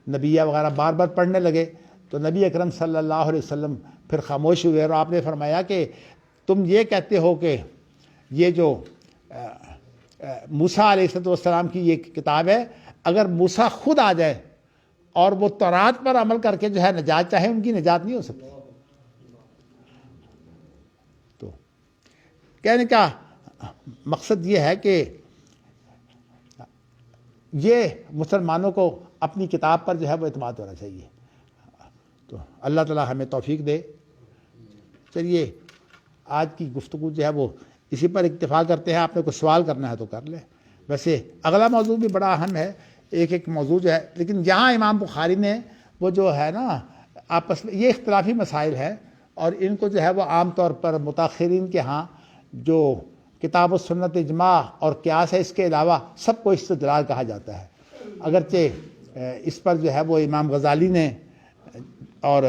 Speaker 1: نبیہ وغیرہ بار بار پڑھنے لگے. تو نبی اکرم صلی اللہ علیہ وسلم پھر خاموش ہوئے, اور آپ نے فرمایا کہ تم یہ کہتے ہو کہ یہ جو موسیٰ علیہ السلام کی یہ کتاب ہے. اگر موسیٰ خود آ جائے اور وہ تورات پر عمل کر کے جو ہے نجات چاہے، ان کی نجات نہیں ہو سکتی. تو کہنے کا مقصد یہ ہے کہ یہ مسلمانوں کو اپنی کتاب پر جو ہے وہ اعتماد ہونا چاہیے. تو اللہ تعالی ہمیں توفیق دے. چلیے آج کی گفتگو جو ہے وہ اسی پر اکتفا کرتے ہیں. آپ نے کوئی سوال کرنا ہے تو کر لیں. ویسے اگلا موضوع بھی بڑا اہم ہے، ایک موضوع جو ہے، لیکن یہاں امام بخاری نے وہ جو ہے نا آپس میں یہ اختلافی مسائل ہیں، اور ان کو جو ہے وہ عام طور پر متاخرین کے ہاں جو کتاب و سنت اجماع اور قیاس ہے، اس کے علاوہ سب کو استدلال کہا جاتا ہے. اگرچہ اس پر جو ہے وہ امام غزالی نے اور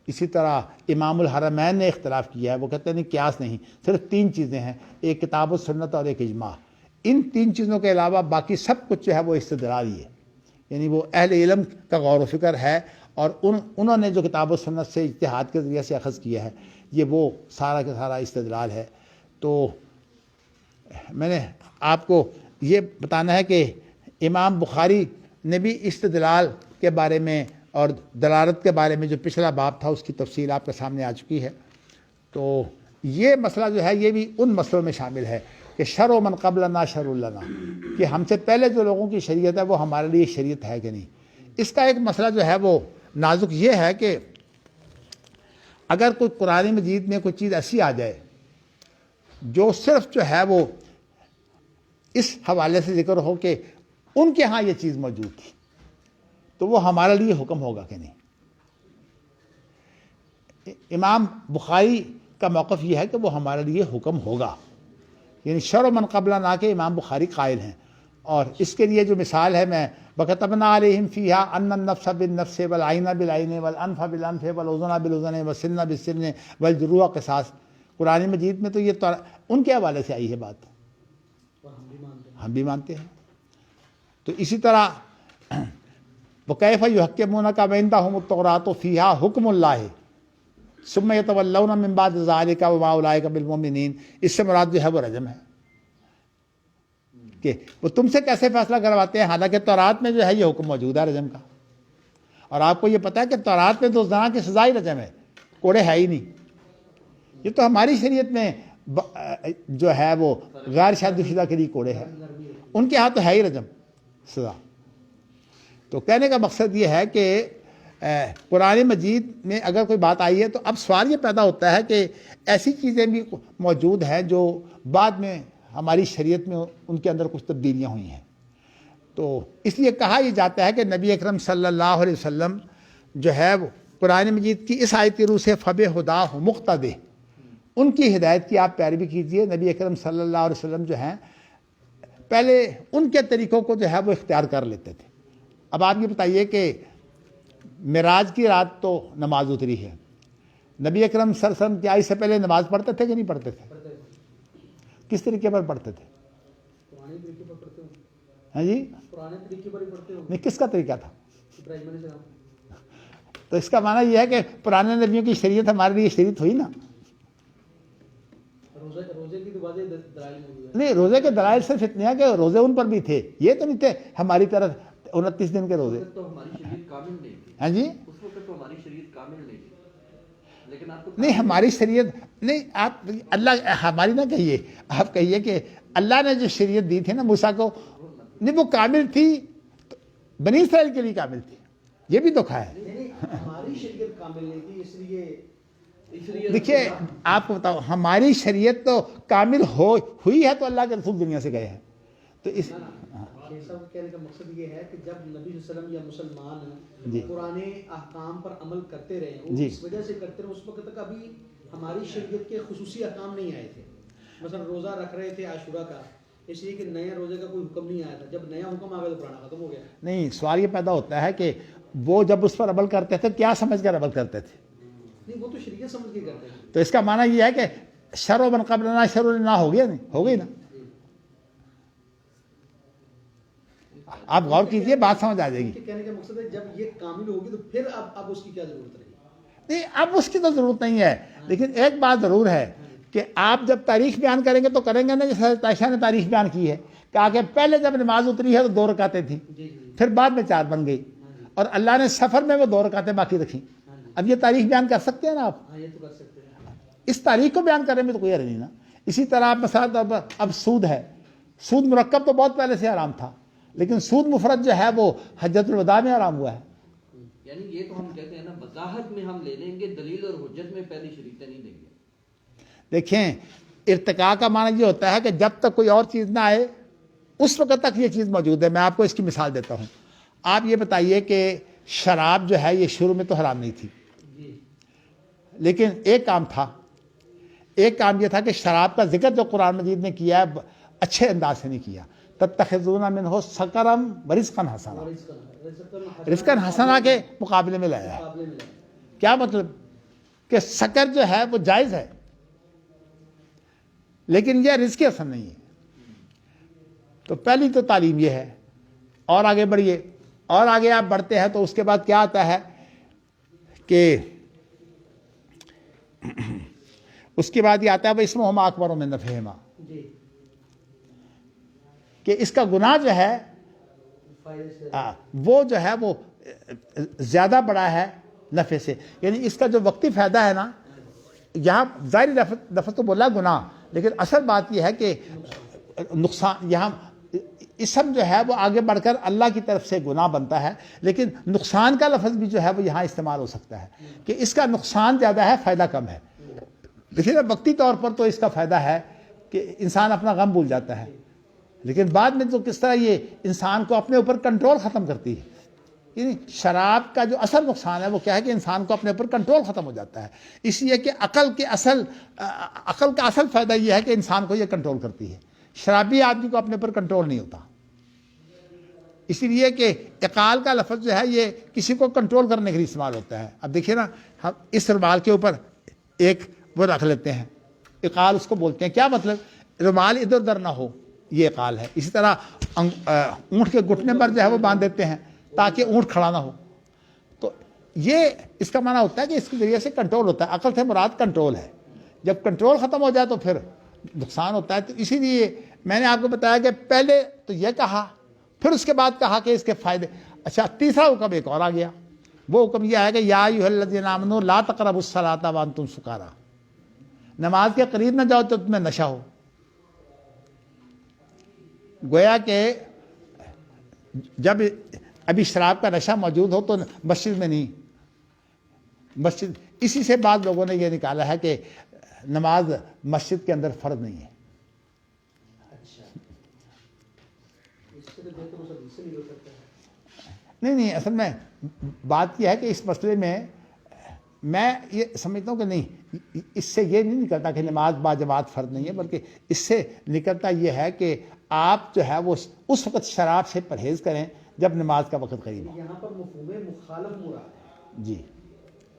Speaker 1: اسی طرح امام الحرمین نے اختلاف کیا ہے. وہ کہتے ہیں نہیں، قیاس نہیں، صرف 3 چیزیں ہیں، ایک کتاب و سنت اور ایک اجماع. ان 3 چیزوں کے علاوہ باقی سب کچھ جو ہے وہ استدلال ہی ہے. یعنی وہ اہل علم کا غور و فکر ہے، اور انہوں نے جو کتاب و سنت سے اجتہاد کے ذریعے سے اخذ کیا ہے، یہ وہ سارا کا سارا استدلال ہے. تو میں نے آپ کو یہ بتانا ہے کہ امام بخاری نے بھی استدلال کے بارے میں اور دلالت کے بارے میں جو پچھلا باب تھا اس کی تفصیل آپ کے سامنے آ چکی ہے. تو یہ مسئلہ جو ہے یہ بھی ان مسئلوں میں شامل ہے کہ شرع من قبلنا شرع لنا، کہ ہم سے پہلے جو لوگوں کی شریعت ہے وہ ہمارے لیے شریعت ہے کہ نہیں. اس کا ایک مسئلہ جو ہے وہ نازک یہ ہے کہ اگر کوئی قرآن مجید میں کوئی چیز ایسی آ جائے جو صرف جو ہے وہ اس حوالے سے ذکر ہو کہ ان کے ہاں یہ چیز موجود تھی، تو وہ ہمارے لیے حکم ہوگا کہ نہیں. امام بخاری کا موقف یہ ہے کہ وہ ہمارے لیے حکم ہوگا. یعنی شرع من قبلنا کے امام بخاری قائل ہیں. اور اس کے لیے جو مثال ہے، میں وَكَتَبْنَا عَلَيْهِمْ فِيهَا أَنَّ النَّفْسَ بِالنَّفْسِ وَالْعَيْنَ بِالْعَيْنِ وَالْأَنْفَ بِالْأَنْفِ وَالْأُذُنَ بِالْأُذُنِ وَالسِّنَّ بِالسِّنِّ وَالْجُرُوحَ قِصَاص. قرآن مجید میں تو یہ ان کے حوالے سے آئی ہے بات، ہم بھی مانتے ہیں. تو اسی طرح وَكَيْفَ يُحَكِّمُونَكَ وَعِندَهُمُ التَّوْرَاةُ فِيهَا حُكْمُ اللَّهِ ثُمَّ يَتَوَلَّوْنَ مِن بَعْدِ ذَلِكَ وَمَا أُولَٰئِكَ بِالْمُؤْمِنِينَ. اس سے مراد جو ہے وہ رجم ہے کہ وہ تم سے کیسے فیصلہ کرواتے ہیں، حالانکہ تورات میں جو ہے یہ حکم موجود ہے رجم کا. اور آپ کو یہ پتہ ہے کہ تورات میں تو زنا کی سزا ہی رجم ہے، کوڑے ہے ہی نہیں. یہ تو ہماری شریعت میں جو ہے وہ غیر شادی شدہ کے لیے کوڑے ہے، ان کے ہاں تو ہے ہی رجم سزا. تو کہنے کا مقصد یہ ہے کہ قرآن مجید میں اگر کوئی بات آئی ہے تو اب سوال یہ پیدا ہوتا ہے کہ ایسی چیزیں بھی موجود ہیں جو بعد میں ہماری شریعت میں ان کے اندر کچھ تبدیلیاں ہوئی ہیں. تو اس لیے کہا یہ جاتا ہے کہ نبی اکرم صلی اللہ علیہ وسلم جو ہے وہ قرآن مجید کی اس آیت کی روح سے فَبِہُدَاهُ مُقْتَدِی، ان کی ہدایت کی آپ پیروی کیجئے. نبی اکرم صلی اللہ علیہ وسلم جو ہیں پہلے ان کے طریقوں کو جو ہے وہ اختیار کر لیتے تھے. اب آپ یہ بتائیے کہ معراج کی رات تو نماز اتری ہے، نبی اکرم صلی اللہ علیہ وسلم کی آئی سے پہلے نماز پڑھتے تھے کہ نہیں پڑھتے تھے؟ کس طریقے پر پڑھتے تھے؟
Speaker 3: پرانے طریقے پر پڑھتے ہوں.
Speaker 1: ہاں جی،
Speaker 3: پرانے طریقے پر ہی پڑھتے ہوں.
Speaker 1: نہیں، کس کا طریقہ تھا؟
Speaker 3: ابراہیم علیہ السلام.
Speaker 1: تو اس کا معنی یہ ہے کہ پرانے نبیوں کی شریعت ہمارے لیے شریعت ہوئی نا.
Speaker 3: روزے کی تو واضح دلائل موجود ہے.
Speaker 1: نہیں، روزے کے دلائل صرف اتنے ہیں کہ روزے ان پر بھی تھے، یہ تو نہیں تھے ہماری طرف 29 دن کے روزے.
Speaker 2: اس وقت تو ہماری شریعت کامل نہیں تھی.
Speaker 1: ہاں جی،
Speaker 2: اس وقت تو ہماری شریعت کامل نہیں تھی، لیکن آپ کو
Speaker 1: نہیں ہماری شریعت نہیں، آپ اللہ ہماری نہ کہیے، آپ کہیے کہ اللہ نے جو شریعت دی تھی نا موسیٰ کو، نہیں وہ کامل تھی، بنی اسرائیل کے لیے کامل تھی. یہ بھی دکھا ہے.
Speaker 3: نہیں، ہماری شریعت کامل نہیں تھی، اس لیے
Speaker 1: دیکھیے آپ کو بتاؤ، ہماری شریعت تو کامل ہوئی ہے تو اللہ کے رسول دنیا سے گئے ہیں. تو اس
Speaker 3: شیخ صاحب کہنے کا مقصد یہ ہے کہ جب نبی صلی اللہ علیہ وسلم یا مسلمان
Speaker 1: جی
Speaker 3: قرآن احکام پر عمل کرتے رہے ہیں،
Speaker 1: جی،
Speaker 3: اس وجہ سے کرتے رہے، اس وقت تک ابھی ہماری شریعت کے خصوصی احکام نہیں آئے تھے. مثلا روزہ رکھ رہے تھے عاشورہ کا، اس لیے کہ نئے روزے کا کوئی حکم نہیں آیا تھا. جب نیا حکم آ گیا تو پرانا ختم ہو گیا.
Speaker 1: نہیں، سوال یہ پیدا ہوتا ہے کہ وہ جب اس پر عمل کرتے تھے کیا سمجھ کر عمل کرتے تھے؟
Speaker 3: نہیں، وہ تو شریعت سمجھ کے کرتے ہیں.
Speaker 1: تو اس کا معنی یہ ہے کہ شرع من قبلنا شرع لنا ہو گیا، نہیں ہو گئی نا. آپ غور کیجئے، بات سمجھ آ جائے گی.
Speaker 3: کہنے کا مقصد ہے جب یہ کامل ہوگی تو پھر اب اس کی کیا ضرورت رہے گی؟
Speaker 1: نہیں، اب اس کی تو ضرورت نہیں ہے، لیکن ایک بات ضرور ہے کہ آپ جب تاریخ بیان کریں گے تو کریں گے نا جیسے حضرت عائشہ نے تاریخ بیان کی ہے کہا کہ پہلے جب نماز اتری ہے تو 2 رکعتیں تھیں،
Speaker 3: جی جی
Speaker 1: پھر بعد میں 4 بن گئی، اور اللہ نے سفر میں وہ 2 رکعتیں باقی رکھی۔ اب یہ تاریخ بیان کر سکتے ہیں نا آپ؟
Speaker 3: ہاں یہ تو کر سکتے ہیں۔
Speaker 1: اس تاریخ کو بیان کرنے میں تو کوئی حرج نہیں نا۔ اسی طرح آپ مثلا اب سود ہے، سود مرکب تو بہت پہلے سے حرام تھا، لیکن سود مفرد جو ہے وہ حجۃ الوداع میں حرام ہوا ہے۔
Speaker 2: یعنی یہ تو ہم کہتے ہیں نا وضاحت میں ہم لے لیں گے، دلیل اور حجت میں پہلی شریعتیں نہیں دیں گے۔
Speaker 1: دیکھیں ارتقاء کا معنی یہ ہوتا ہے کہ جب تک کوئی اور چیز نہ آئے اس وقت تک یہ چیز موجود ہے۔ میں آپ کو اس کی مثال دیتا ہوں۔ آپ یہ بتائیے کہ شراب جو ہے یہ شروع میں تو حرام نہیں تھی،
Speaker 3: جی
Speaker 1: لیکن ایک کام تھا، ایک کام یہ تھا کہ شراب کا ذکر جو قرآن مجید نے کیا ہے اچھے انداز سے نہیں کیا۔ تتخذون منہ سکرا ورزقا حسنا، رزقا حسنا کے مقابلے میں لایا ہے۔
Speaker 3: مقابلے میں لائیں۔
Speaker 1: کیا مطلب کہ سکر جو ہے وہ جائز ہے، لیکن یہ رزق حسن نہیں ہے۔ تو پہلی تو تعلیم یہ ہے۔ اور آگے بڑھیے، اور آگے آپ بڑھتے ہیں تو اس کے بعد کیا آتا ہے کہ اس کے بعد یہ آتا ہے اسمہما اکبر من نفعہما،
Speaker 3: جی
Speaker 1: کہ اس کا گناہ جو ہے
Speaker 3: فائدے سے
Speaker 1: وہ جو ہے وہ زیادہ بڑا ہے نفع سے۔ یعنی اس کا جو وقتی فائدہ ہے نا، یہاں ظاہری لفظ تو بولا گناہ، لیکن اصل بات یہ ہے کہ نقصان، یہاں اسم جو ہے وہ آگے بڑھ کر اللہ کی طرف سے گناہ بنتا ہے، لیکن نقصان کا لفظ بھی جو ہے وہ یہاں استعمال ہو سکتا ہے کہ اس کا نقصان زیادہ ہے، فائدہ کم ہے۔ دیکھیے وقتی طور پر تو اس کا فائدہ ہے کہ انسان اپنا غم بھول جاتا ہے، لیکن بعد میں تو کس طرح یہ انسان کو اپنے اوپر کنٹرول ختم کرتی ہے۔ یعنی شراب کا جو اصل نقصان ہے وہ کیا ہے کہ انسان کو اپنے اوپر کنٹرول ختم ہو جاتا ہے، اس لیے کہ عقل کا اصل فائدہ یہ ہے کہ انسان کو یہ کنٹرول کرتی ہے۔ شرابی آدمی کو اپنے اوپر کنٹرول نہیں ہوتا، اسی لیے کہ اقال کا لفظ جو ہے یہ کسی کو کنٹرول کرنے کے لیے استعمال ہوتا ہے۔ اب دیکھیے نا، ہم اس رومال کے اوپر ایک وہ رکھ لیتے ہیں، اقال اس کو بولتے ہیں۔ کیا مطلب؟ رومال ادھر ادھر نہ ہو، یہ اقال ہے۔ اسی طرح اونٹ کے گھٹنے پر جو ہے وہ باندھ دیتے ہیں تاکہ اونٹ کھڑا نہ ہو۔ تو یہ اس کا معنی ہوتا ہے کہ اس کے ذریعے سے کنٹرول ہوتا ہے۔ عقل سے مراد کنٹرول ہے۔ جب کنٹرول ختم ہو جائے تو پھر نقصان ہوتا ہے۔ تو اسی لیے میں نے آپ کو بتایا کہ پہلے تو یہ کہا، پھر اس کے بعد کہا کہ اس کے فائدے۔ اچھا، تیسرا حکم ایک اور آ گیا، وہ حکم یہ ہے کہ یا ایھا الذین آمنوا لا تقربوا الصلاۃ وانتم سکارا، نماز کے قریب نہ جاؤ تو تمہیں نشہ ہو۔ گویا کہ جب ابھی شراب کا نشہ موجود ہو تو مسجد میں نہیں، مسجد، اسی سے بعض لوگوں نے یہ نکالا ہے کہ نماز مسجد کے اندر فرض نہیں ہے۔
Speaker 3: اچھا، اس سے تو بہتر ہو سکتا، اس سے نہیں ہو سکتا ہے۔
Speaker 1: نہیں، اصل میں بات یہ ہے کہ اس مسئلے میں میں یہ سمجھتا ہوں کہ نہیں، اس سے یہ نہیں نکلتا کہ نماز باجماعت فرض نہیں ہے، بلکہ اس سے نکلتا یہ ہے کہ آپ جو ہے وہ اس وقت شراب سے پرہیز کریں جب نماز کا وقت قریب ہو۔
Speaker 3: یہاں پر مفہوم مخالف مراد ہے،
Speaker 1: جی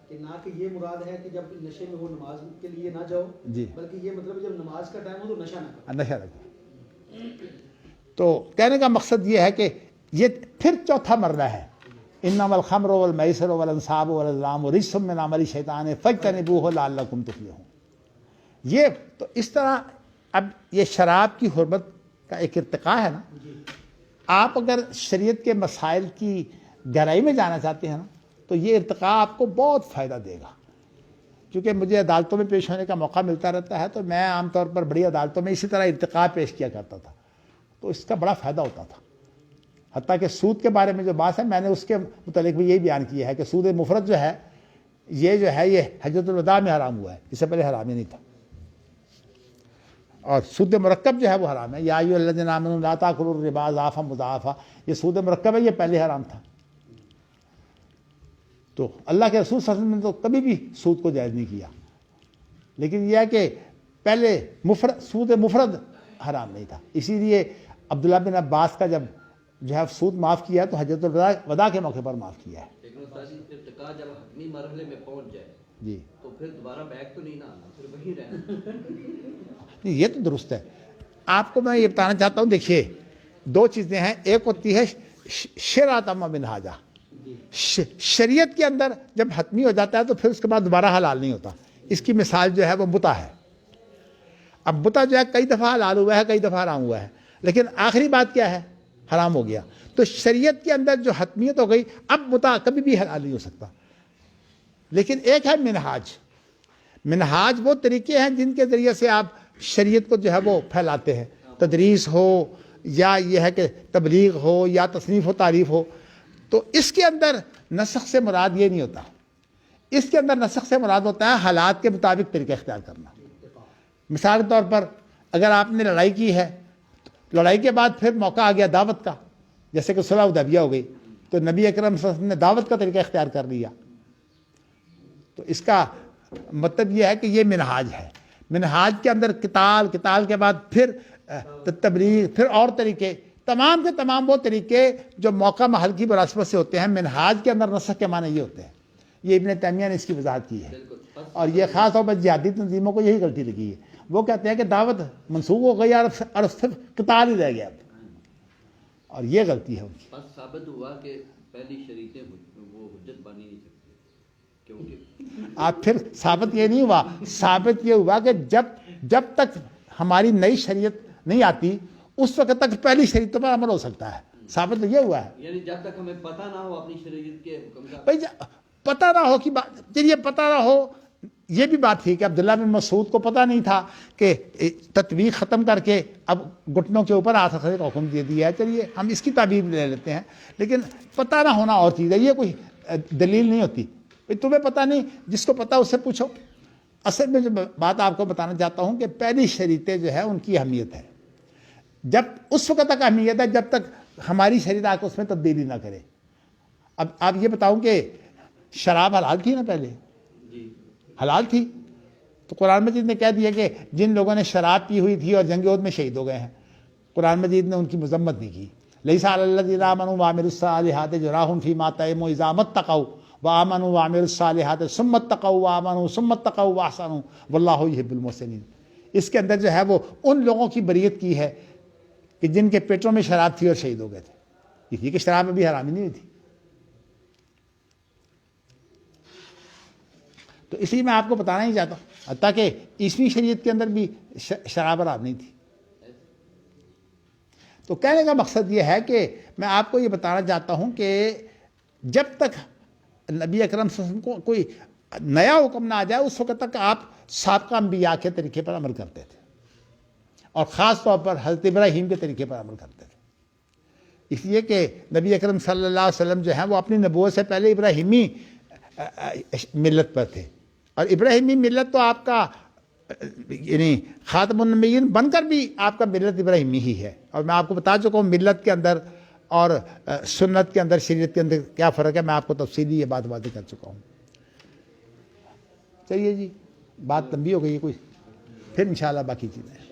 Speaker 3: کہ نہ کہ یہ مراد ہے کہ جب نشے میں ہو نماز کے لیے نہ جاؤ،
Speaker 1: جی،
Speaker 3: بلکہ یہ مطلب جب نماز کا ٹائم ہو تو نشہ نہ کرو۔
Speaker 1: نشہ رکھیں۔ تو کہنے کا مقصد یہ ہے کہ یہ پھر چوتھا مرحلہ ہے، انما الخمر والمیسر والانصاب والازلام رجس من عمل الشیطان فاجتنبوہ لعلکم تفلحون۔ یہ تو اس طرح اب یہ شراب کی حرمت کا ایک ارتقاء ہے نا۔ آپ اگر شریعت کے مسائل کی گہرائی میں جانا چاہتے ہیں نا تو یہ ارتقاء آپ کو بہت فائدہ دے گا۔ کیونکہ مجھے عدالتوں میں پیش ہونے کا موقع ملتا رہتا ہے تو میں عام طور پر بڑی عدالتوں میں اسی طرح ارتقاء پیش کیا کرتا تھا، تو اس کا بڑا فائدہ ہوتا تھا۔ حتیٰ کہ سود کے بارے میں جو بات ہے میں نے اس کے متعلق بھی یہی بیان کیا ہے کہ سود مفرد جو ہے یہ حجۃ الوداع میں حرام ہوا ہے، اس سے پہلے حرام ہی نہیں تھا۔ اور سود مرکب جو ہے وہ حرام ہے، یا ایھا الذین آمنوا لا تأکلوا الربا اضعافا مضاعفا، یہ سود مرکب ہے، یہ پہلے حرام تھا۔ تو اللہ کے رسول صلی اللہ علیہ وسلم نے تو کبھی بھی سود کو جائز نہیں کیا، لیکن یہ ہے کہ پہلے سود مفرد حرام نہیں تھا۔ اسی لیے عبداللہ بن عباس کا جب جو ہے سود معاف کیا ہے تو حجۃ الوداع کے موقع پر معاف کیا ہے۔
Speaker 2: لیکن استاد جی ارتقاء جب حتمی مرحلے میں پہنچ جائے
Speaker 1: جی،
Speaker 2: تو پھر دوبارہ بیک تو نہیں نہ آنا، پھر وہیں رہنا۔
Speaker 1: نہیں، یہ تو درست ہے۔ آپ کو میں یہ بتانا چاہتا ہوں، دیکھیے دو چیزیں ہیں، ایک ہوتی ہے شرعۃ و منہاجا، شریعت کے اندر جب حتمی ہو جاتا ہے تو پھر اس کے بعد دوبارہ حلال نہیں ہوتا۔ اس کی مثال جو ہے وہ متع ہے۔ اب متع جو ہے کئی دفعہ حلال ہوا ہے، کئی دفعہ حرام ہوا ہے، لیکن آخری بات کیا ہے؟ حرام ہو گیا. تو شریعت کے اندر جو حتمیت ہو گئی، اب متع کبھی بھی حلال نہیں ہو سکتا. لیکن ایک ہے منہاج. منہاج وہ طریقے ہیں جن کے ذریعے سے آپ شریعت کو جو ہے وہ پھیلاتے ہیں، تدریس ہو یا یہ ہے کہ تبلیغ ہو یا تصنیف و تعریف ہو. تو اس کے اندر نسخ سے مراد یہ نہیں ہوتا. اس کے اندر نسخ سے مراد ہوتا ہے حالات کے مطابق طریقہ اختیار کرنا. مثال کے طور پر اگر آپ نے لڑائی کی ہے، لڑائی کے بعد پھر موقع آ گیا دعوت کا، جیسے کہ صلح حدیبیہ ہو گئی، تو نبی اکرم صلی اللہ علیہ وسلم نے دعوت کا طریقہ اختیار کر لیا. تو اس کا مطلب یہ ہے کہ یہ منہاج ہے. منہاج کے اندر قتال کے بعد پھر تبلیغ، پھر اور طریقے، تمام کے تمام وہ طریقے جو موقع محل کی مناسبت سے ہوتے ہیں. منہاج کے اندر نسخ کے معنی یہ ہوتے ہیں. یہ ابن تیمیہ نے اس کی وضاحت کی ہے، اور یہ خاص طور پر جہادی تنظیموں کو یہی غلطی لگی ہے. وہ کہتے ہیں کہ دعوت منسوخ ہو گئی اور صرف قتال ہی رہ گیا، اور یہ غلطی ہے ان کی.
Speaker 2: بس ثابت ہوا کہ پہلی شریعتیں وہ حجت بانی نہیں سکتی، کیونکہ
Speaker 1: آپ پھر ثابت یہ نہیں ہوا، ثابت یہ ہوا کہ جب تک ہماری نئی شریعت نہیں آتی اس وقت تک پہلی شریعتوں پر عمل ہو سکتا ہے. ثابت تو یہ ہوا ہے.
Speaker 2: یعنی جب تک ہمیں پتہ نہ ہو اپنی شریعت کے حکم کا.
Speaker 1: بھائی پتہ نہ ہو کہ چلیے پتہ نہ ہو، یہ بھی بات تھی کہ عبداللہ بن مسعود کو پتہ نہیں تھا کہ تطبیق ختم کر کے اب گھٹنوں کے اوپر ہاتھ رکھنے کا حکم دے دیا ہے. چلیے ہم اس کی تعبیر لے لیتے ہیں، لیکن پتہ نہ ہونا اور چیز ہے. یہ کوئی دلیل نہیں ہوتی. تمہیں پتہ نہیں، جس کو پتہ اس سے پوچھو. اصل میں جو بات آپ کو بتانا چاہتا ہوں کہ پہلی شریعتیں جو ہے ان کی اہمیت ہے. جب اس وقت تک اہمیت ہے جب تک ہماری شریعت آ کے اس میں تبدیلی نہ کرے. اب آپ یہ بتاؤں کہ شراب حلال تھی نا پہلے؟
Speaker 2: جی
Speaker 1: حلال تھی. تو قرآن مجید نے کہہ دیا کہ جن لوگوں نے شراب پی ہوئی تھی اور جنگ عہد میں شہید ہو گئے ہیں، قرآن مجید نے ان کی مذمت نہیں کی. لیس علی الذین آمنوا وعملوا الصالحات جناح فیما طعموا اذا ما اتقوا وآمنوا وعملوا الصالحات ثم اتقوا وآمنوا ثم اتقوا واحسنوا واللہ یحب المحسنین. اس کے اندر جو ہے وہ ان لوگوں کی بریت کی ہے کہ جن کے پیٹوں میں شراب تھی اور شہید ہو گئے تھے. اس لیے کہ شراب ابھی حرام ہی نہیں ہوئی تھی. تو اس لیے میں آپ کو بتانا ہی چاہتا ہوں، حتیٰ کہ عیسوی شریعت کے اندر بھی شراب حرام نہیں تھی. تو کہنے کا مقصد یہ ہے کہ میں آپ کو یہ بتانا چاہتا ہوں کہ جب تک نبی اکرم صلی اللہ علیہ وسلم کو کوئی نیا حکم نہ آ جائے اس وقت تک آپ سابقہ انبیاء کے طریقے پر عمل کرتے تھے، اور خاص طور پر حضرت ابراہیم کے طریقے پر عمل کرتے تھے. اس لیے کہ نبی اکرم صلی اللہ علیہ وسلم جو ہیں وہ اپنی نبوت سے پہلے ابراہیمی ملت پر تھے. اور ابراہیمی ملت تو آپ کا یعنی خاتم النبیین بن کر بھی آپ کا ملت ابراہیمی ہی ہے. اور میں آپ کو بتا چکا ہوں ملت کے اندر اور سنت کے اندر، شریعت کے اندر کیا فرق ہے. میں آپ کو تفصیلی یہ بات واضح کر چکا ہوں. چلیے جی، بات لمبی ہو گئی کوئی، پھر انشاءاللہ باقی چیزیں.